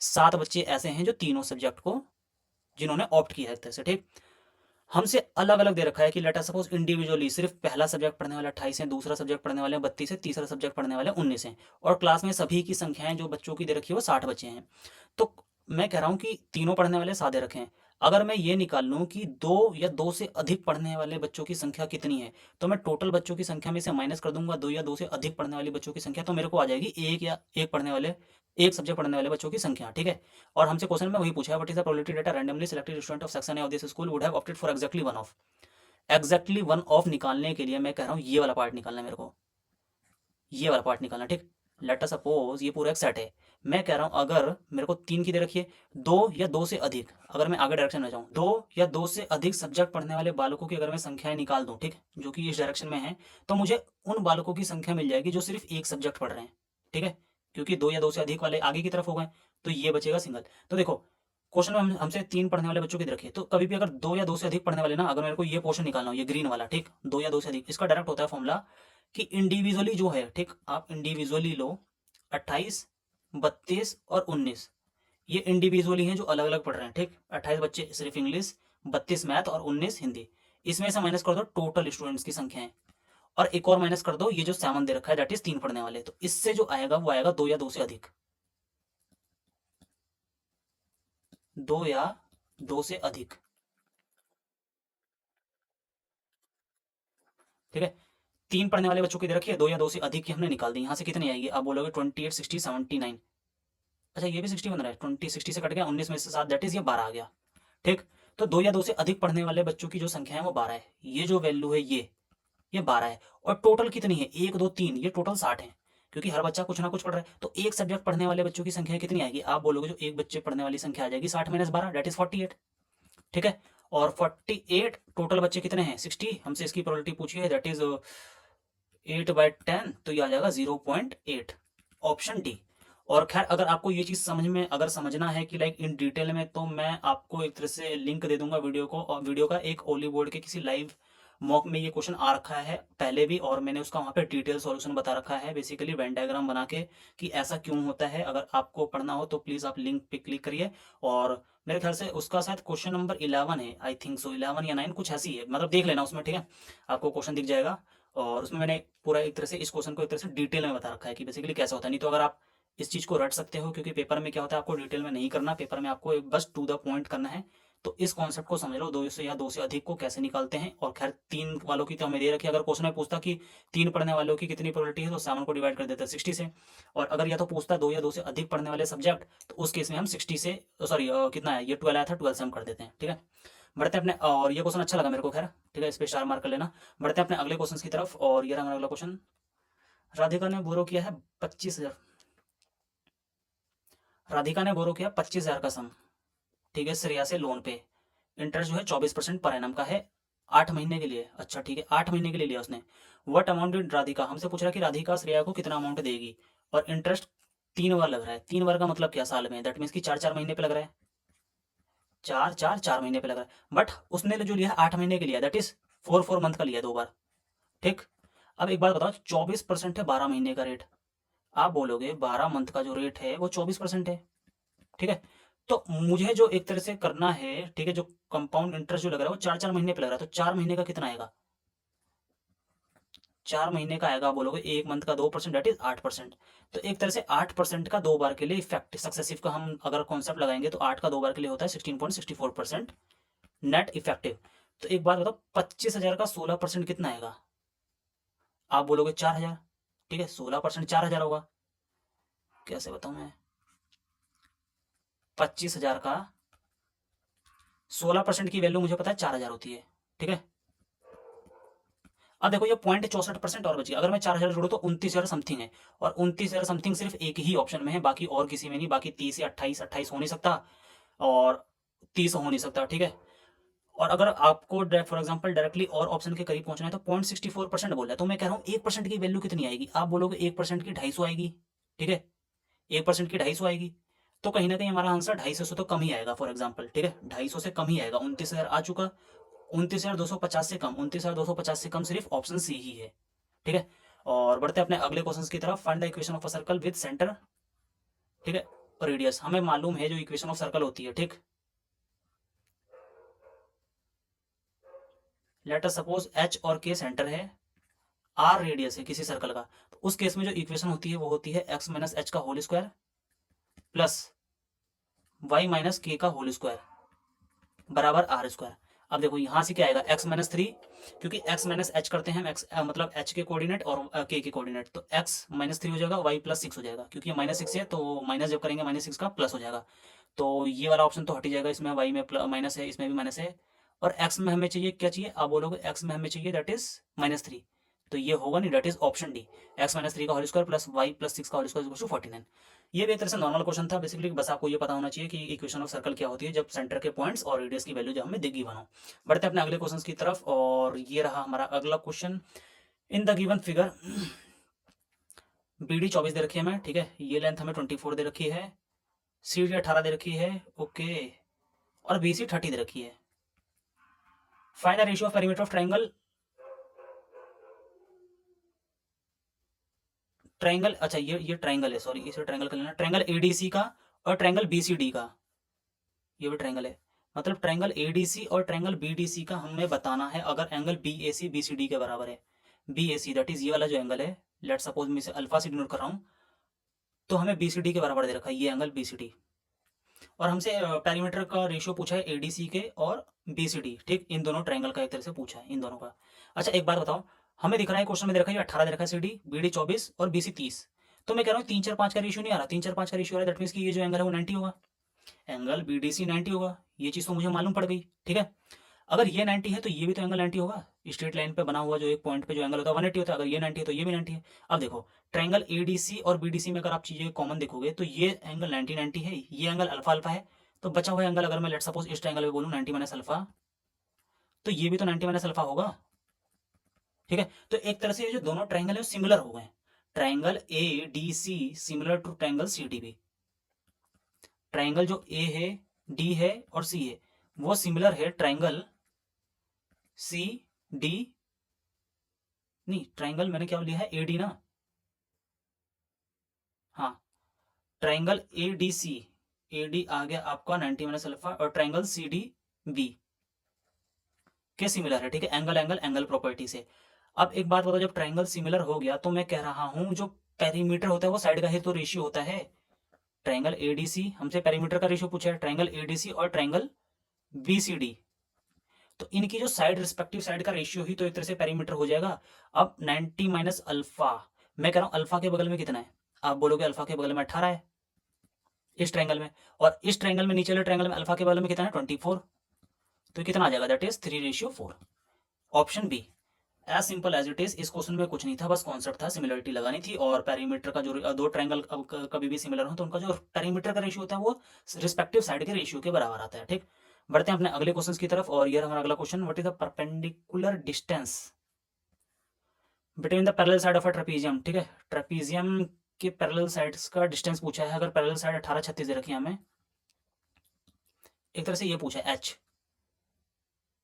7 बच्चे ऐसे हैं जो तीनों सब्जेक्ट को जिन्होंने ऑप्ट किया है एक तरह से, ठीक। हमसे अलग अलग दे रखा है कि लेट अस सपोज इंडिविजुअली सिर्फ पहला सब्जेक्ट पढ़ने वाले 28 हैं, दूसरा सब्जेक्ट पढ़ने वाले 32 है, तीसरा सब्जेक्ट पढ़ने वाले 19 हैं, और क्लास में सभी की संख्याएं जो बच्चों की दे रखी है वो 60 बच्चे हैं। तो मैं कह रहा हूँ कि तीनों पढ़ने वाले सादे रखें। अगर मैं ये निकाल लूँ कि 2 या 2 से अधिक पढ़ने वाले बच्चों की संख्या कितनी है, तो मैं टोटल बच्चों की संख्या में से माइनस कर दूंगा 2 या 2 से अधिक पढ़ने वाले बच्चों की संख्या, तो मेरे को आ जाएगी एक या एक पढ़ने वाले, एक सब्जेक्ट पढ़ने वाले बच्चों की संख्या, ठीक है। और हमसे क्वेश्चन में वही पूछा है what is the probability that a randomly selected student of section A of this school would have opted for exactly one of. Exactly one of निकालने के लिए मैं कह रहा हूँ ये वाला पार्ट निकालना है मेरे को, ये वाला पार्ट निकालना, ठीक। लेट अस सपोज ये पूरा एक सेट है, मैं कह रहा हूँ अगर मेरे को 3 की दे रखी है, 2 या 2 से अधिक, अगर मैं आगे डायरेक्शन में जाऊँ 2 या 2 से अधिक सब्जेक्ट पढ़ने वाले बालकों की अगर मैं संख्याएं निकाल दूँ, ठीक, जो कि इस डायरेक्शन में है, तो मुझे उन बालकों की संख्या मिल जाएगी जो सिर्फ एक सब्जेक्ट पढ़ रहे हैं, ठीक है, क्योंकि 2 या 2 से अधिक वाले आगे की तरफ हो गए, तो ये बचेगा सिंगल। तो देखो क्वेश्चन में हमसे 3 पढ़ने वाले बच्चों की दे रखी है, तो कभी भी अगर 2 या 2 से अधिक पढ़ने वाले ना, अगर मेरे को ये पोर्शन निकालना हो, ये ग्रीन वाला, ठीक, 2 या 2 से अधिक, इसका डायरेक्ट होता है फॉर्मूला कि इंडिविजुअली जो है, ठीक, आप इंडिविजुअली लो 28 32 और 19, ये इंडिविजुअली हैं जो अलग अलग पढ़ रहे हैं, ठीक। 28 बच्चे सिर्फ इंग्लिश, 32 मैथ और 19 हिंदी। इसमें से माइनस कर दो टोटल स्टूडेंट्स की संख्या है, और एक और माइनस कर दो ये जो 7 दे रखा है दैट इज 3 पढ़ने वाले, तो इससे जो आएगा वो आएगा 2 या 2 से अधिक, 2 या 2 से अधिक, ठीक है। 3 पढ़ने वाले बच्चों की दे रखी है, 2 या 2 से अधिक की हमने निकाल दी, यहाँ से कितनी आएगी, आप बोलोगे 28 60 79, अच्छा ये भी 60 बन रहा है, 20 60 से कट गया, 19 में से 7 दैट इज ये 12 आ गया। ठीक, तो 2 या 2 से अधिक पढ़ने वाले बच्चों की जो संख्या है वो 12 है। ये जो वैल्यू है ये 12 है। और टोटल कितनी है, 1 2 3, ये टोटल 60 है, क्योंकि हर बच्चा कुछ ना कुछ पढ़ रहा है। तो एक सब्जेक्ट पढ़ने वाले बच्चों की संख्या कितनी आएगी, आप बोलोगे जो एक बच्चे पढ़ने वाली संख्या आ जाएगी 60 माइनस 12 दैट इज 48। ठीक है, और 48 टोटल बच्चे कितने हैं 60, हमसे इसकी प्रोबेबिलिटी पूछी है दैट इज 8/10, तो ये आ जाएगा 0.8, ऑप्शन डी। और खैर अगर आपको ये चीज़ समझ में अगर समझना है कि लाइक इन डिटेल में, तो मैं आपको एक तरह से लिंक दे दूंगा वीडियो को, और वीडियो का एक ओली बोर्ड के किसी लाइव मॉक में ये क्वेश्चन आ रखा है पहले भी, और मैंने उसका वहाँ पे डिटेल सॉल्यूशन बता रखा है बेसिकली वेन डायग्राम बना के कि ऐसा क्यों होता है। अगर आपको पढ़ना हो तो प्लीज़ आप लिंक पे क्लिक करिए। और मेरे ख्याल से उसका शायद क्वेश्चन नंबर 11 है, आई थिंक सो 11 या 9 कुछ ऐसी है, मतलब देख लेना उसमें। ठीक है, आपको क्वेश्चन दिख जाएगा, और उसमें मैंने पूरा एक तरह से इस क्वेश्चन को एक तरह से डिटेल में बता रखा है कि बेसिकली कैसा होता है। नहीं तो अगर आप इस चीज़ को रट सकते हो, क्योंकि पेपर में क्या होता है आपको डिटेल में नहीं करना, पेपर में आपको बस टू द पॉइंट करना है। तो इस कॉन्सेप्ट को समझ लो, 2 से या 2 से अधिक को कैसे निकालते हैं। और खैर 3 वालों की तो हमें दे रखी है, अगर क्वेश्चन में पूछता कि 3 पढ़ने वालों की कितनी प्रोबेबिलिटी है, तो 7 को डिवाइड कर देते हैं 60 से। और अगर या तो पूछता 2 या 2 से अधिक पढ़ने वाले सब्जेक्ट, तो उस केस में हम 60 से, सॉरी कितना है, ये 12 आया था, 12 से हम कर देते हैं। ठीक है, बढ़ते हैं अपने, और ये क्वेश्चन अच्छा लगा मेरे को, खैर ठीक है, इस पर स्टार मार्क कर लेना। बढ़ते हैं अपने अगले क्वेश्चन की तरफ, और ये रहा हमारा अगला क्वेश्चन। राधिका ने बोरो किया है 25,000, राधिका ने बोरो किया 25,000 का सम, ठीक है, श्रेया से लोन पे। इंटरेस्ट जो है 24% पर एनम का है, 8 महीने के लिए। अच्छा ठीक है, 8 महीने के लिए लिया उसने। वट अमाउंट डिड राधिका, हमसे पूछ रहा है कि राधिका श्रेया को कितना अमाउंट देगी, और इंटरेस्ट 3 बार लग रहा है। 3 बार का मतलब क्या, साल में, दैट मीन्स कि 4 4 महीने पे लग रहा है, 4 महीने पे लग रहा है। बट उसने जो लिया है 8 महीने के लिए, दैट इज 4 मंथ का लिया 2 बार। ठीक, अब एक बात बताओ, 24% है 12 महीने का रेट, आप बोलोगे 12 मंथ का जो रेट है वो 24% है। ठीक है, तो मुझे जो एक तरह से करना है, ठीक है, जो कंपाउंड इंटरेस्ट जो लग रहा है वो 4 4 महीने पे लग रहा है, तो 4 महीने का कितना आएगा, 4 महीने का आएगा, बोलोगे 1 मंथ का 2%, दैट इज 8%। तो एक तरह से 8% का 2 बार के लिए इफेक्ट सक्सेसिव का हम अगर कॉन्सेप्ट लगाएंगे, तो 8 का 2 बार के लिए होता है 16.64% नेट इफेक्टिव। तो एक बात बताओ, 25,000 का 16% कितना आएगा, आप बोलोगे 4,000। ठीक है, 16% 4,000 होगा, कैसे बताऊं मैं, 25,000 का 16% की वैल्यू मुझे पता है 4,000 होती है। ठीक है, अब देखो ये 0.64% और बची, अगर मैं 4,000 जोड़ू तो 29,000 समथिंग है, और 29,000 समथिंग सिर्फ एक ही ऑप्शन में है, बाकी और किसी में नहीं, बाकी 30 या 28, 28 हो नहीं सकता, और 30 हो नहीं सकता। ठीक है, और अगर आपको फॉर एग्जांपल डायरेक्टली और ऑप्शन के करीब पहुंचना है, तो 0.64% बोल रहा है, तो मैं कह रहा हूँ 1% की वैल्यू कितनी आएगी, आप बोलोगे 1% की 250 आएगी। ठीक है, 1% की 250 आएगी, तो कहीं ना कहीं हमारा आंसर 250 से तो कम ही आएगा, फॉर एग्जाम्पल। ठीक है, 250 से कम ही आएगा, 29,000 आ चुका, 29,250 से कम, 29,250 से कम सिर्फ ऑप्शन सी ही है। ठीक है, और बढ़ते हैं अपने अगले क्वेश्चन की तरफ। Find the equation of a circle with centre, ठीक है, रेडियस। हमें मालूम है जो इक्वेशन ऑफ सर्कल होती है, ठीक, लेट अस सपोज एच और के सेंटर है, आर रेडियस है किसी सर्कल का, तो उस केस में जो इक्वेशन होती है वो होती है एक्स माइनस एच का whole square plus Y minus K का होल स्क्वायर बराबर आर स्क्वायर। अब देखो यहाँ से क्या आएगा, एक्स माइनस 3, क्योंकि एक्स माइनस एच करते हैं हम, एक्स मतलब एच के कोऑर्डिनेट और के कोऑर्डिनेट, तो एक्स माइनस 3 हो जाएगा, वाई प्लस 6 हो जाएगा, क्योंकि ये -6 है, तो माइनस जब करेंगे -6 का प्लस हो जाएगा, तो ये वाला ऑप्शन तो हट ही जाएगा, इसमें वाई में माइनस है, इसमें भी माइनस है, और एक्स में हमें चाहिए, क्या चाहिए, आप बोलोगे एक्स में हमें चाहिए दैट इज -3, तो ये होगा नहीं, that is option D, X minus 3 का whole square plus Y plus 6 का होल स्क्वायर इक्वल टू 49। ये भी एक तरह से नॉर्मल क्वेश्चन था बेसिकली, बस आपको ये पता होना चाहिए कि इक्वेशन ऑफ सर्कल क्या होती है जब सेंटर के पॉइंट्स और रेडियस की वैल्यू जब हमें दिख गिवन हो। बढ़ते हैं अपने अगले क्वेश्चन की तरफ, और ये रहा हमारा अगला question. In the given figure B D 24 दे रखी है हमें, ठीक है, ये लेंथ हमें 24 दे रखी है, सी डी 18 दे रखी है, ओके, और बी सी 30 दे रखी है। Find the ratio of perimeter of triangle, triangle, अच्छा ये ट्राइंगल है, सॉरी इसे ट्राइंगल कर लेना, ट्राइंगल एडीसी का और ट्राइंगल बीसीडी का, ये भी ट्राइंगल है, मतलब ट्राइंगल एडीसी और ट्राइंगल बीडीसी का हमें बताना है अगर एंगल बीएसी बीसीडी के बराबर है। बीएसी दैट इज ये वाला जो एंगल है, लेट सपोज मैं इसे अल्फा से डिनोट कर रहा हूँ, तो हमें बीसीडी के बराबर दे रखा है ये एंगल बीसीडी, और हमसे पेरीमीटर का रेशियो पूछा है एडीसी के और बीसीडी, ठीक, इन दोनों ट्राइंगल का एक तरह से पूछा है, इन दोनों का। अच्छा एक बात बताओ, हमें दिख रहा है क्वेश्चन में दे रखा है 18 दे रखा है सी डी, बी डी 24 और बी सी 30, तो मैं कह रहा हूँ 3-4-5 का रेशियो नहीं आ रहा, 3-4-5 का रेशियो आ रहा है, दैट मीन्स कि ये जो एंगल है वो 90 होगा, एंगल BDC 90 होगा, ये चीज़ तो मुझे मालूम पड़ गई, ठीक है। अगर ये 90 है तो ये भी तो एंगल 90 होगा, स्ट्रेट लाइन पे बना हुआ जो एक पॉइंट पे जो एंगल होता है 180 होता है, अगर ये 90 है तो ये भी 90 है। अब देखो ट्रायंगल ADC और BDC में अगर आप चीज़ें कॉमन देखोगे तो ये एंगल 90-90 है, ये एंगल अल्फा अल्फा है, तो बचा हुआ एंगल अगर मैं लेट सपोज इस ट्रायंगल में बोलूँ 90 माइनस अल्फा, तो ये भी तो 90 माइनस अल्फा होगा, ठीक है। तो एक तरह से ये जो दोनों ट्रायंगल है वो सिमिलर हो गए, triangle ADC similar to triangle CDB। Triangle जो A है, D है और C है वो सिमिलर है ट्रायंगल CD, नहीं ट्रायंगल मैंने क्या लिया है AD ना, हाँ ट्रायंगल ADC, AD आ गया आपका 90 माइनस अल्फा, और ट्रायंगल CDB के सिमिलर है, ठीक है, एंगल एंगल एंगल प्रॉपर्टी से। अब एक बात बताओ, जब ट्रायंगल सिमिलर हो गया तो मैं कह रहा हूं जो पेरीमीटर होता है वो साइड का ही तो रेशियो होता है। ट्रायंगल ADC हमसे पेरीमीटर का रेशियो पूछा है, ट्रायंगल ADC और ट्रायंगल BCD, तो इनकी जो साइड रिस्पेक्टिव साइड का रेशियो ही तो एक तरह से पेरीमीटर हो जाएगा। अब 90 माइनस अल्फा, मैं कह रहा हूं अल्फा के बगल में कितना है, आप बोलोगे अल्फा के बगल में 18 है इस ट्रायंगल में, और इस ट्रायंगल में नीचे वाले ट्रायंगल में अल्फा के बगल में कितना है 24, तो कितना आ जाएगा, that is 3:4। Option B as simple as it is. इस क्वेश्चन में कुछ नहीं था, बस कॉन्सेप्ट था, सिमिलरिटी लगानी थी, और पेरीमीटर का जो दो ट्रायंगल कभी भी सिमिलर हो तो उनका जो पेरीमीटर का रेशियो होता है वो रिस्पेक्टिव साइड के रेशियो के बराबर आता है, ठीक। बढ़ते हैं अपने अगले क्वेश्चन की तरफ, और ये हमारा अगला question, what is the perpendicular distance between the parallel side of a trapezium, ठीक है, ट्रेपीजियम के पैरेलल साइड्स का डिस्टेंस पूछा है। अगर पैरेलल साइड 18 36 दे रखी है हमें, एक तरह से ये पूछा है H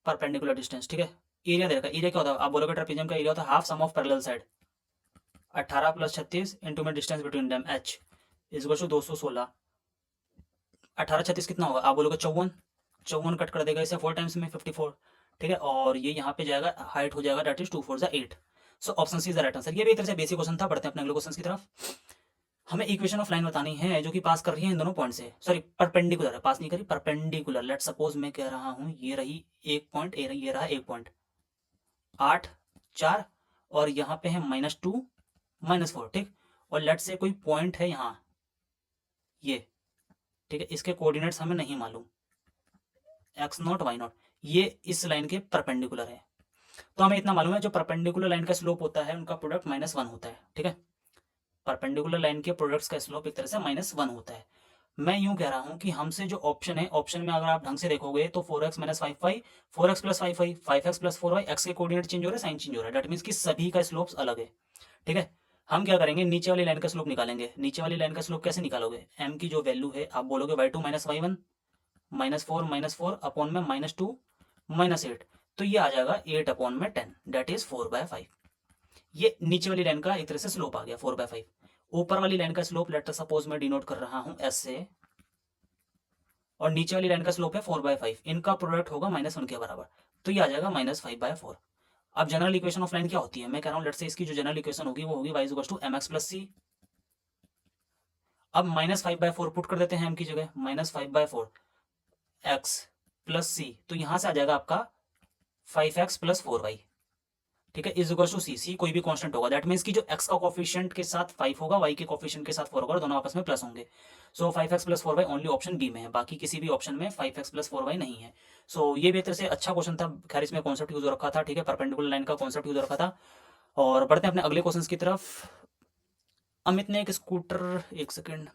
परपेंडिकुलर डिस्टेंस, ठीक है। एरिया दे रखा है, एरिया क्या होता है, आप बोलोगे ट्रेपीजियम का एरिया होता है half sum of parallel side, 18 + 36 into में distance between them H is 216। 18 36 कितना होगा, आप बोलोगे 54, 54 कट कर देगा इसे 4 टाइम्स में 54, ठीक है, और ये यहाँ पे जाएगा, हाइट हो जाएगा that is 2 4 8। So option C is the right answer. ये भी एक तरह से बेसिक क्वेश्चन था। बढ़ते हैं अपने अगले क्वेश्चन की तरफ। हमें इक्वेशन ऑफ लाइन बतानी है जो कि पास कर रही है इन दोनों पॉइंट से, सॉरी परपेंडिकुलर है, पास नहीं करी, परपेंडिकुलर। लेट सपोज मैं कह रहा हूँ ये रही एक पॉइंट, ये रहा एक पॉइंट 8 4, और यहाँ पे है -2 -4, ठीक, और लेट से कोई पॉइंट है यहाँ ये, ठीक है, इसके कोऑर्डिनेट्स हमें नहीं मालूम, x0 y0, ये इस लाइन के परपेंडिकुलर है। तो हमें इतना मालूम है जो परपेंडिकुलर लाइन का स्लोप होता है उनका प्रोडक्ट -1 होता है, ठीक है, परपेंडिकुलर लाइन के प्रोडक्ट्स का स्लोप एक तरह से -1 होता है। मैं यूं कह रहा हूं कि हमसे जो ऑप्शन है, ऑप्शन में अगर आप ढंग से देखोगे तो 4x - 5y, 4x + 5y, 5x + 4y, x के कोऑर्डिनेट चेंज हो रहे हैं, साइन चेंज हो रहा है, दैट मींस कि सभी का स्लोप्स अलग है, ठीक है। हम क्या करेंगे, नीचे वाली लाइन का स्लोप निकालेंगे। नीचे वाली लाइन का स्लोप कैसे निकालोगे, m की जो वैल्यू है आप बोलोगे y2 - y1 -4 अपॉन में -2 -8, तो ये आ जाएगा 8 अपॉन में 10, दैट इज 4/5। ये नीचे वाली लाइन का एक तरह से स्लोप आ गया 4/5। ऊपर वाली लाइन का स्लोप लेट सपोज मैं डिनोट कर रहा हूं s से, और नीचे वाली लाइन का स्लोप है 4/5, इनका प्रोडक्ट होगा -1 के बराबर, तो ये आ जाएगा -5/4। अब जनरल इक्वेशन ऑफ लाइन क्या होती है, मैं कह रहा हूं लेट से इसकी जो जनरल इक्वेशन होगी वो होगी y = mx + c। अब -5/4 पुट कर देते हैं m की जगह, -5/4 x + c, तो यहां से आ जाएगा आपका 5x + 4y, ठीक है, इज इक्वल टू सी कोई भी कांस्टेंट होगा, दैट मींस कि जो x का कोफिशिएंट के साथ 5 होगा, y के कोफिशिएंट के साथ 4 होगा, और दोनों आपस में प्लस होंगे। सो 5x + 4y only option B में है, बाकी किसी भी ऑप्शन में 5x + 4y नहीं है। सो ये भी एक तरह से अच्छा क्वेश्चन था, खैर इसमें कॉन्सेप्ट यूज हो रखा था, ठीक है, परपेंडिकुलर लाइन का कॉन्सेप्ट यूज हो रखा था। और बढ़ते हैं अपने अगले क्वेश्चन की तरफ। अमित ने एक स्कूटर, एक second,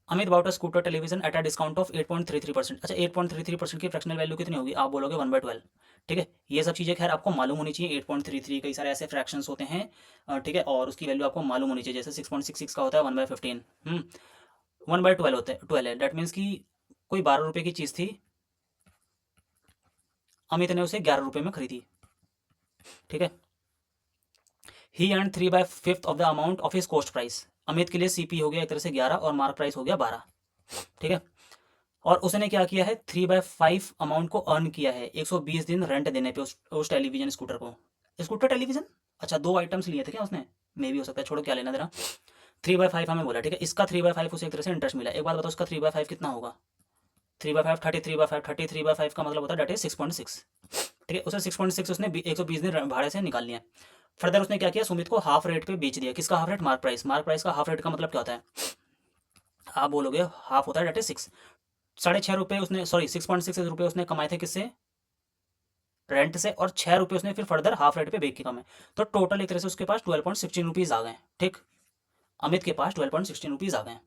Amit bought a scooter television at a discount of 8.33%। अच्छा 8.33% की फ्रैक्शनल वैल्यू कितनी होगी, आप बोलोगे 1/12, ठीक है। ये सब चीज़ें खैर आपको मालूम होनी चाहिए, 8.33 कई सारे ऐसे फ्रैक्शंस होते हैं, ठीक है, और उसकी वैल्यू आपको मालूम होनी चाहिए, जैसे 6.66 का होता है 1/15, 1/12 होता है, 12 है, दैट मीन्स कि कोई 12 रुपये की चीज़ थी, अमित ने उसे 11 रुपये में खरीदी, ठीक है। He earn 3/5 of the amount of his cost price. Amit के लिए CP हो गया एक तरह से 11 और मार्क प्राइस हो गया 12, ठीक है, और उसने क्या किया है 3/5 अमाउंट को अर्न किया है 120 दिन रेंट देने पे उस टेलीविजन स्कूटर को, स्कूटर टेलीविजन, अच्छा 2 आइटम्स लिए थे क्या उसने, मे भी हो सकता है, छोड़ो क्या लेना देना। 3/5 हमें बोला, ठीक है, इसका 3/5 उसे एक तरह से इंटरेस्ट मिला। एक बात बताओ उसका 3/5 कितना होगा, 3/5 33/5, 33/5 का मतलब होता है दैट इज 6.6, ठीक है, उसे 6.6 उसने 120 दिन भाड़े से निकाल लिया। फर्दर उसने क्या किया, सुमित को हाफ रेट पे बेच दिया। किसका half rate? Mark price. Mark price का हाफ रेट का मतलब क्या होता है? आप बोलोगे हाफ होता है डेट इज 6। 6.5 रुपये उसने, सॉरी 6.6 रुपये उसने कमाए थे किससे? रेंट से। और 6 रुपये उसने फिर फर्दर हाफ रेट पे बेच के कमाए। तो टोटल एक तरह से उसके पास 12.16 रुपीज़ आ गए। ठीक, अमित के पास 12.16 रुपीज़ आ गए।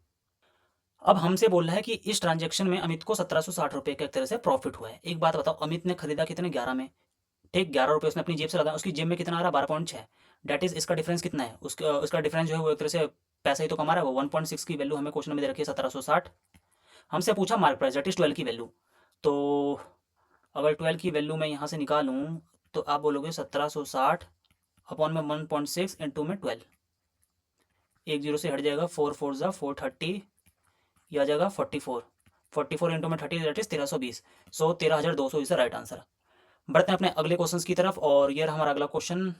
अब हमसे बोल रहा है कि इस ट्रांजेक्शन में अमित को 1760 रुपये का एक तरह से प्रॉफिट हुआ है। एक बात बताओ, अमित ने खरीदा कितने? 11 में। ठीक, 11 रुपये उसने अपनी जेब से लगाया। उसकी जेब में कितना आ रहा? 12.6। डेट इज इसका डिफरेंस कितना है? उसका डिफरेंस जो है वो एक तरह से पैसा ही तो कमा रहा है वो। 1.6 की वैल्यू हमें क्वेश्चन में दे रखी है 1760। हमसे पूछा मार्क प्राइस डेट इज 12 की वैल्यू। तो अगर 12 की वैल्यू मैं यहाँ से निकालूँ तो आप बोलोगे 1760 अपॉन में 1.6 इंटू में 12। एक जीरो से हट जाएगा, 4 4 ज़ा 430, यह आ जाएगा 44। 44 इंटू में 30 that is 1320। So 13,200 is the right answer. बढ़ते हैं अपने अगले क्वेश्चन की तरफ, और ये रहा हमारा अगला question.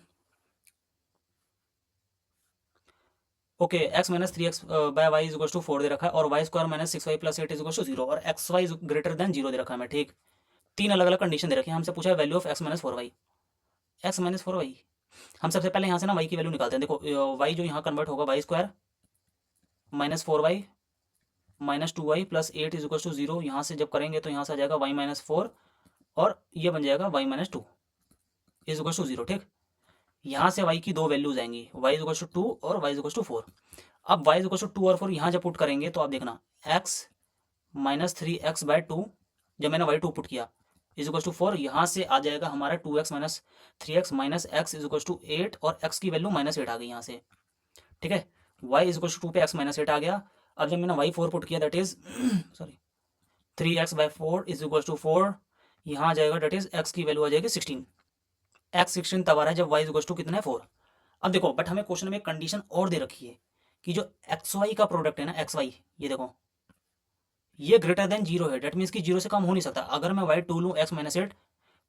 Okay, X minus 3x by Y is equal to 4 दे रखा है, और Y square minus 6y plus 8 is equal to 0, और एक्स वाई ग्रेटर देन 0 दे रखा है। मैं ठीक, तीन अलग अलग कंडीशन दे रखी है। हमसे पूछा है value of x minus 4y। X minus 4y, हम सबसे पहले यहाँ से ना वाई की वैल्यू निकालते हैं। देखो वाई जो यहाँ कन्वर्ट होगा, Y square minus 4y minus 2y plus 8 is equal to 0। यहाँ से जब करेंगे तो यहाँ से आ जाएगा वाई माइनस 4, और ये बन जाएगा Y minus 2 is equal to 0। ठीक, यहाँ से y की दो वैल्यूज आएंगी, y इज इक्वल टू 2 और y इज इक्वल टू 4। अब y इज इक्वल टू 2 और 4 यहाँ जब पुट करेंगे तो आप देखना x माइनस 3x बाय 2, जब मैंने y2 पुट किया इज इक्वल टू 4, यहाँ से आ जाएगा हमारा 2x minus 3x minus x is equal to 8, और x की वैल्यू माइनस 8 आ गई यहाँ से। ठीक है, y इज इक्वल टू 2 पे x माइनस 8 आ गया। अब जब मैंने y4 पुट किया that is sorry 3x by 4 is equal to 4, यहाँ आ जाएगा दैट इज x की वैल्यू आ जाएगी 16। एक्स 16 तब आ रहा है जब y इज टू कितना है 4। अब देखो, बट हमें क्वेश्चन में एक कंडीशन और दे रखी है कि जो एक्स वाई का प्रोडक्ट है ना, एक्स वाई, ये देखो ये ग्रेटर देन 0 है। डेट मीन्स कि 0 से कम हो नहीं सकता। अगर मैं y2 लूँ x माइनस 8,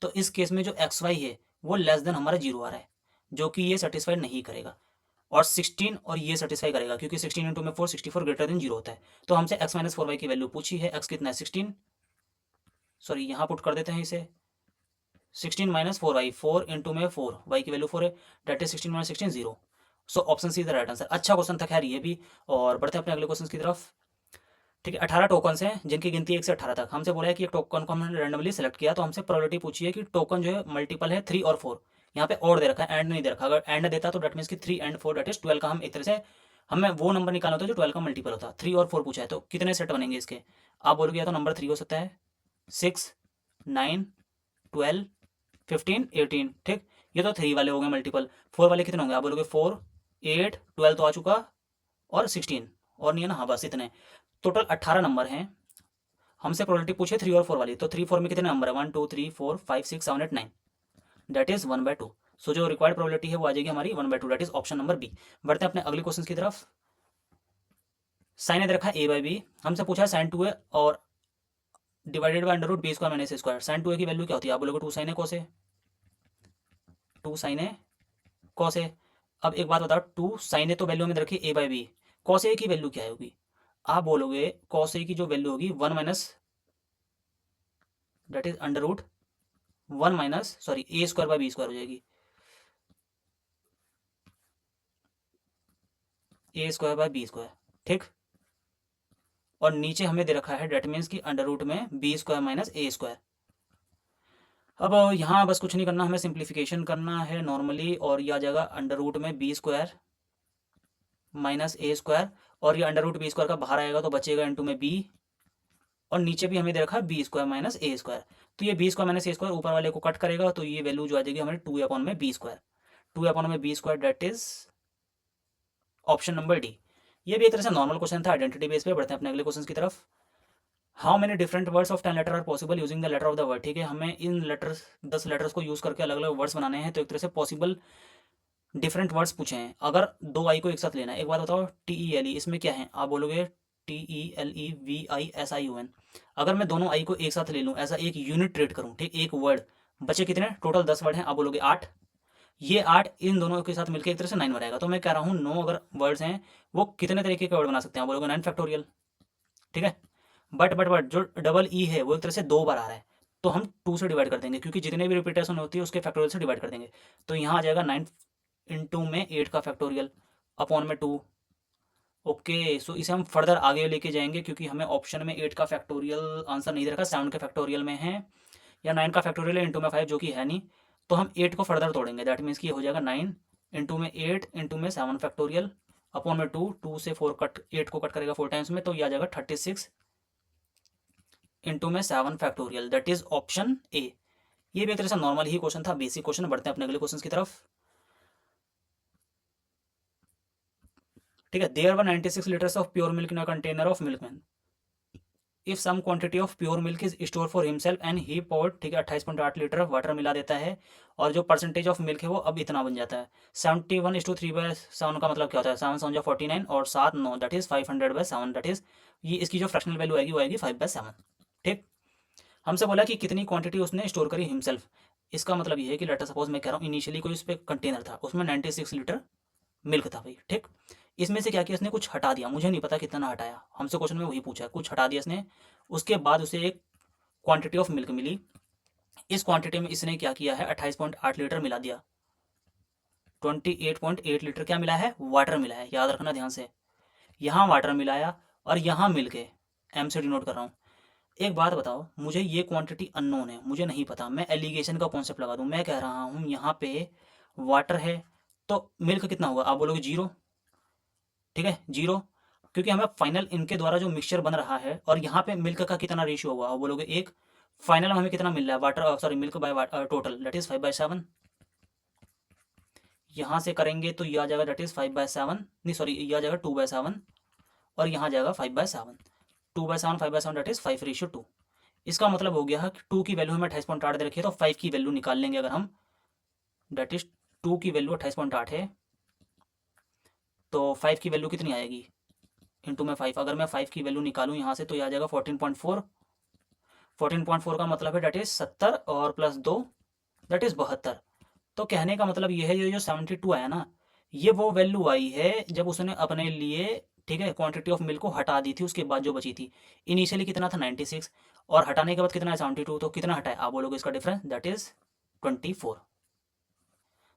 तो इस केस में जो एक्स वाई है वो लेस देन हमारा 0 आ रहा है, जो कि ये सेटिस्फाइड नहीं करेगा। और 16 और ये सेटिस्फाई करेगा, क्योंकि 16 इंटू में 4 64 ग्रेटर देन 0 होता है। तो हमसे x माइनस 4y की वैल्यू पूछी है। x कितना है? 16, सॉरी यहाँ पुट कर देते हैं इसे, 16 माइनस 4y, 4 इंटू में 4, y की वैल्यू 4 है, that is 16 minus 16 0। So option C is the right answer. अच्छा क्वेश्चन था खैर ये भी। और बढ़ते हैं अपने अगले क्वेश्चन की तरफ। ठीक है, 18 टोकन हैं जिनकी गिनती 1 से 18 तक। हमसे बोला है कि एक टोकन को हमने रैंडमली सेलेक्ट किया, तो हमसे प्रोबेबिलिटी पूछी है कि टोकन जो है मल्टीपल है 3 और 4। यहाँ पे और दे रखा है, एंड नहीं दे रखा। अगर एंड देता तो डेट मीन्स कि 3 एंड 4 डेट इज 12 का हम एक तरह से हमें वो नंबर निकालना होता है जो 12 का मल्टीपल होता है। 3 और 4 पूछा है, तो कितने सेट बनेंगे इसके? आप बोलोगे या तो नंबर 3 हो सकता है, 6 9 12 15 18। ठीक, ये तो 3 वाले हो गए मल्टीपल। 4 वाले कितने होंगे? आप बोलोगे 4 8 12 तो आ चुका, और 16 और नहीं है ना? हाँ बस इतने, टोटल 18 नंबर हैं। हमसे प्रोबेबिलिटी पूछे 3 और 4 वाली, तो 3 4 में कितने नंबर है? 1 2 3 4 5 6 7 8 9, दैट इज 1/2। सो जो रिक्वायर्ड प्रोबेबिलिटी है वो आ जाएगी हमारी 1/2, that is option number B. बढ़ते हैं अपने अगले क्वेश्चन की तरफ। साइन दे रखा है a बाई बी। हमसे पूछा है साइन 2a और divided by under root B square minus A square. Sine 2a की वैल्यू क्या होती है? आप बोलोगे 2 sine A cos A, 2 sine A cos A. अब एक बात बताओ, 2 साइन ए तो वैल्यू हमें रखी ए बाई बी, कॉस ए की वैल्यू क्या होगी? आप बोलोगे कॉस ए की जो वैल्यू होगी 1 minus, that is under root 1 minus sorry A square by B square हो जाएगी, A square by B square. ठीक, और नीचे हमें दे रखा है डेट मीन्स की अंडर रूट में B square minus A square. अब यहाँ बस कुछ नहीं करना, हमें सिंप्लीफिकेशन करना है नॉर्मली, और यह आ जाएगा अंडर रूट में B square minus A square, और ये अंडर रूट बी स्क्वायर का बाहर आएगा तो बचेगा इंटू में बी, और नीचे भी हमें दे रखा है B square minus A square. तो ये B square minus A square ऊपर वाले को कट करेगा, तो ये वैल्यू जो आ जाएगी हमारी 2 अपॉन में बी स्क्वायर, 2 अपॉन में B square, that is option number D. ये भी एक तरह से नॉर्मल क्वेश्चन था आइडेंटिटी बेस पे। बढ़ते हैं अपने अगले क्वेश्चन की तरफ। How many different words of 10 letter are possible using the letter of the word. ठीक है, हमें इन लेटर्स 10 लेटर्स को यूज करके अलग अलग वर्ड्स बनाने हैं। तो एक तरह से पॉसिबल डिफरेंट वर्ड्स पूछे हैं। अगर दो आई को एक साथ लेना है, एक बात बताओ TELE इसमें क्या है? आप बोलोगे TELEVISION। अगर मैं दोनों आई को एक साथ ले लूँ, ऐसा एक यूनिट ट्रेड करूँ, ठीक, एक वर्ड, बचे कितने? टोटल 10 वर्ड हैं। आप बोलोगे 8। ये 8 इन दोनों के साथ मिलकर एक तरह से 9 बनाएगा। तो मैं कह रहा हूँ 9 अगर वर्ड्स हैं वो कितने तरीके के वर्ड बना सकते हैं? आप बोलोगे 9 फैक्टोरियल। ठीक है, बट जो डबल ई है वो एक तरह से 2 बार आ रहा है, तो हम 2 से डिवाइड कर देंगे, क्योंकि जितने भी रिपीटेशन होती है उसके फैक्टोरियल से डिवाइड कर देंगे। तो यहाँ आ जाएगा 9 इंटू में 8 का फैक्टोरियल अपॉन में 2। ओके, सो इसे हम फर्दर आगे लेके जाएंगे क्योंकि हमें ऑप्शन में 8 का फैक्टोरियल आंसर नहीं दे रखा, 7 के फैक्टोरियल में है या 9 का फैक्टोरियल है इंटू में 5 जो कि है नहीं। तो हम 8 को फर्दर तोड़ेंगे, दैट मीन्स कि ये हो जाएगा 9 इंटू में 8 इंटू में 7 फैक्टोरियल अपॉन में 2 से 4 कट 8 को कट करेगा 4 टाइम्स में, तो ये आ जाएगा 36 इंटू में 7 factorial, that is option A. ये भी एक तरह से नॉर्मल ही क्वेश्चन था, बेसिक क्वेश्चन। बढ़ते हैं अपने अगले क्वेश्चन की तरफ। ठीक है, there were 96 litres of pure milk in a container of milk man. If some quantity of pure milk is store for himself and he poured, ठीक है, 28.8 लीटर वाटर मिला देता है और जो परसेंटेज ऑफ मिल्क है वो अब इतना बन जाता है 71:3/7 का मतलब क्या होता है 7 7 49 और 7 9 दैट इज 500/7, दैट इज ये इसकी जो फ्रैक्शनल वैल्यू आएगी वो आएगी 5/7। ठीक, हमसे बोला कि कितनी क्वांटिटी उसने स्टोर करी हिमसेल्फ। इसका मतलब ये है कि लेटर सपोज मैं कह रहा हूँ इनिशियली कोई उस पर कंटेनर था, उसमें 96 लीटर मिल्क था भाई। ठीक, इसमें से क्या किया इसने, कुछ हटा दिया, मुझे नहीं पता कितना हटाया, हमसे क्वेश्चन में वही पूछा है, कुछ हटा दिया इसने। उसके बाद उसे एक क्वांटिटी ऑफ मिल्क मिली, इस क्वांटिटी में इसने क्या किया है 28.8 लीटर मिला दिया। 28.8 लीटर क्या मिला है, वाटर मिला है, याद रखना ध्यान से। यहाँ वाटर मिलाया और यहाँ मिल्क है, एम से डिनोट कर रहा हूँ। एक बात बताओ, मुझे ये क्वांटिटी अननोन है, मुझे नहीं पता, मैं एलिगेशन का कॉन्सेप्ट लगा दूं। मैं कह रहा हूँ यहाँ पे वाटर है तो मिल्क कितना होगा, आप बोलोगे 0। ठीक है 0, क्योंकि हमें फाइनल इनके द्वारा जो मिक्सचर बन रहा है और यहाँ पे मिल्क का कितना रेशियो होगा, आप बोलोगे 1। फाइनल में हमें कितना मिल रहा है water, sorry milk by total, that is 5/7। यहाँ से करेंगे तो ये आ जाएगा दैट इज 5/7, नहीं सॉरी ये आ जाएगा 2/7 और यहाँ जाएगा 5/7। 2/7 5/7 दैट इज 5:2। इसका मतलब हो गया कि 2 की वैल्यू हमें 28.8 दे रखी है, तो 5 की वैल्यू निकाल लेंगे अगर हम, दैट इज 2 की वैल्यू 28.8 है तो 5 की वैल्यू कितनी आएगी इंटू में 5। अगर मैं 5 की वैल्यू निकालूँ यहाँ से तो ये आ जाएगा 14.4। 14.4 का मतलब है दैट इज 70 और प्लस 2 दैट इज 72। तो कहने का मतलब ये है ये जो 72 आया ना, ये वो वैल्यू आई है जब उसने अपने लिए, ठीक है, क्वांटिटी ऑफ मिल्क को हटा दी थी, उसके बाद जो बची थी। इनिशियली कितना था 96 और हटाने के बाद कितना है 72, तो कितना हटाए आप बोलोगे इसका difference, that is 24।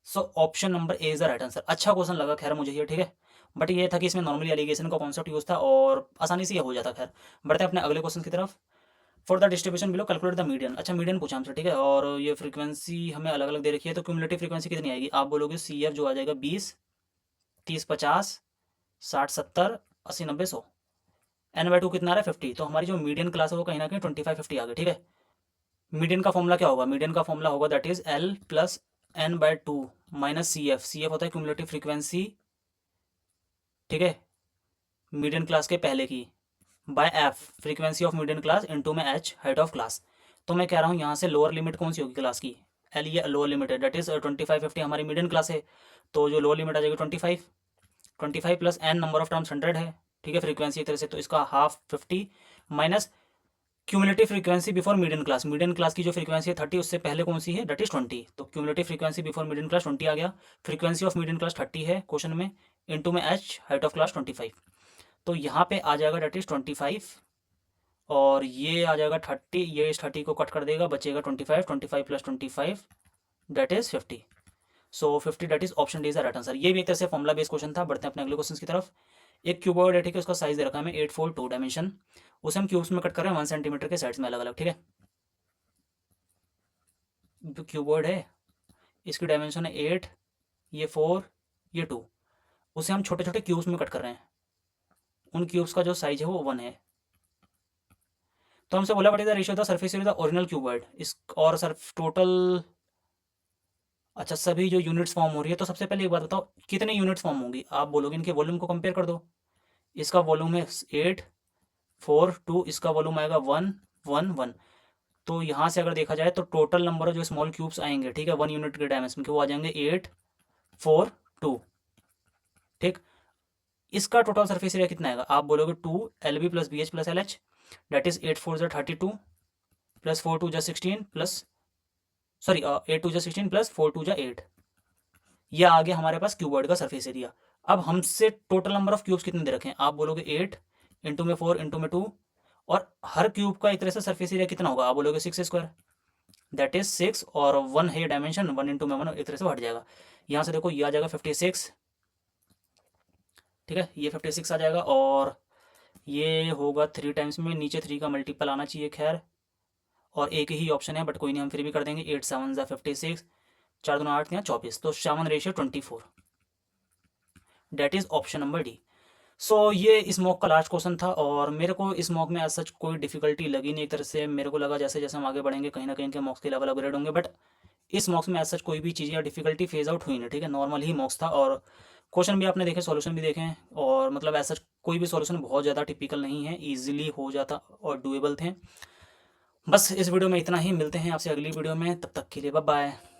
So option number A is the right answer. अच्छा क्वेश्चन लगा खैर मुझे ये, ठीक है, बट ये था कि इसमें नॉर्मली एलिगेशन का कॉन्सेप्ट यूज था और आसानी से ये हो जाता। खैर बढ़ते हैं अपने अगले क्वेश्चन की तरफ। For the distribution below calculate the median. अच्छा मीडियन पूछा हमसे, ठीक है, और ये फ्रीक्वेंसी हमें अलग अलग दे रखी है, तो क्यूमुलेटिव फ्रीक्वेंसी कितनी आएगी, आप बोलोगे सी एफ जो आ जाएगा 20 30 50 60 70 80 90 100। n/2 कितना आ रहा है 50, तो हमारी जो मीडियन क्लास है वो कहीं ना कहीं 25 50 आ गई। ठीक है, मीडियन का फॉर्मूला क्या होगा, मीडियन का फॉर्मूला होगा that is L plus n/2 minus C F. C F होता है क्यूमुलेटिव फ्रीक्वेंसी, ठीक है, मीडियन क्लास के पहले की, by F frequency of median class into में एच हाइट ऑफ क्लास। तो मैं कह रहा हूँ यहाँ से लोअर लिमिट कौन सी होगी क्लास की, एल, ये लोअर लिमिट है, दैट इज 25 50 हमारी मीडियन क्लास है, तो जो लोअर लिमिट आ जाएगी 25 plus N number of terms 100 है, ठीक है, फ्रीक्वेंसी एक तरह से, तो इसका half 50 minus cumulative frequency before median class की जो फ्रीक्वेंसी है 30, उससे पहले कौन सी है, दैट इज 20, तो cumulative frequency before median class 20 आ गया। फ्रीक्वेंसी ऑफ मीडियन क्लास 30 है क्वेश्चन में, इनटू में एच हाइट ऑफ क्लास 25, तो यहाँ पे आ जाएगा दैट इज 25 और ये आ जाएगा 30, ये इस 30 को कट कर देगा, बचेगा 25 plus 25 that is 50। So 50 that is option D is the right answer. ये भी एक तरह से फॉर्मुला बेस्ड क्वेश्चन था। बढ़ते हैं अपने अगले क्वेश्चन की तरफ। एक क्यूबॉइड है, ठीक है, उसका साइज दे रखा है हमें 8 4 2 डायमेंशन, उसे हम क्यूब्स में कट कर रहे हैं 1 सेंटीमीटर के साइड्स में अलग अलग। ठीक है, क्यूबॉइड है, इसकी डायमेंशन है 8, ये 4 ये 2, उसे हम छोटे छोटे क्यूब्स में कट कर रहे हैं, उन क्यूब्स का जो साइज है वो 1 है। तो हमसे बोला पड़ेगा ratio the surface area the original cuboid इस और सर्फ टोटल, अच्छा सभी जो यूनिट्स फॉर्म हो रही है, तो सबसे पहले एक बात बताओ कितने यूनिट्स फॉर्म होंगी, आप बोलोगे इनके वॉल्यूम को कंपेयर कर दो। इसका वॉल्यूम है 8 4 2, इसका वॉल्यूम आएगा 1 1 1, तो यहाँ से अगर देखा जाए तो टोटल नंबर ऑफ जो स्मॉल क्यूब्स आएंगे, ठीक है, 1 यूनिट के डायमेंशन के, वो आ जाएंगे 8 4 2। ठीक, इसका टोटल सरफेस एरिया कितना आएगा, आप बोलोगे 2 LB plus BH plus LH, that is 8 4 32 plus 4 2 16 plus, sorry 8 2 16 plus 4 2 8। यह आ गया हमारे पास क्यूबॉइड का सरफेस एरिया। अब हमसे टोटल नंबर ऑफ क्यूब्स कितने दे रखे हैं, आप बोलोगे 8 इंटू में 4 इंटू में 2, और हर क्यूब का एक तरह से सरफेस एरिया कितना होगा, आप बोलोगे 6 स्क्वायर, दैट इज 6 और 1 है ये डायमेंशन, 1 इंटू में 1 एक तरह से हट जाएगा। यहाँ से देखो ये आ जाएगा 56, ठीक है, ये 56 आ जाएगा और ये होगा 3 टाइम्स में, नीचे 3 का मल्टीपल आना चाहिए खैर, और एक ही ऑप्शन है बट कोई नहीं, हम फिर भी कर देंगे। 8 7 ज़ा 56, 4 2 8 यहाँ 24, तो 7 ratio 24, that is option number D. So ये इस मॉक का लास्ट क्वेश्चन था और मेरे को इस मॉक में एज सच कोई डिफिकल्टी लगी नहीं। एक तरह से मेरे को लगा जैसे जैसे हम आगे बढ़ेंगे कहीं ना कहीं के मॉक्स के लेवल अपग्रेड होंगे, बट इस मॉक्स में एज सच कोई भी चीज़ या डिफिकल्टी फेज आउट हुई नहीं, ठीक है, नॉर्मल ही मॉक्स था। और क्वेश्चन भी आपने देखे, सॉल्यूशन भी देखे हैं, और मतलब एज सच कोई भी सॉल्यूशन बहुत ज़्यादा टिपिकल नहीं है, ईजिली हो जाता और डुएबल थे। बस इस वीडियो में इतना ही, मिलते हैं आपसे अगली वीडियो में, तब तक के लिए बाय बाय।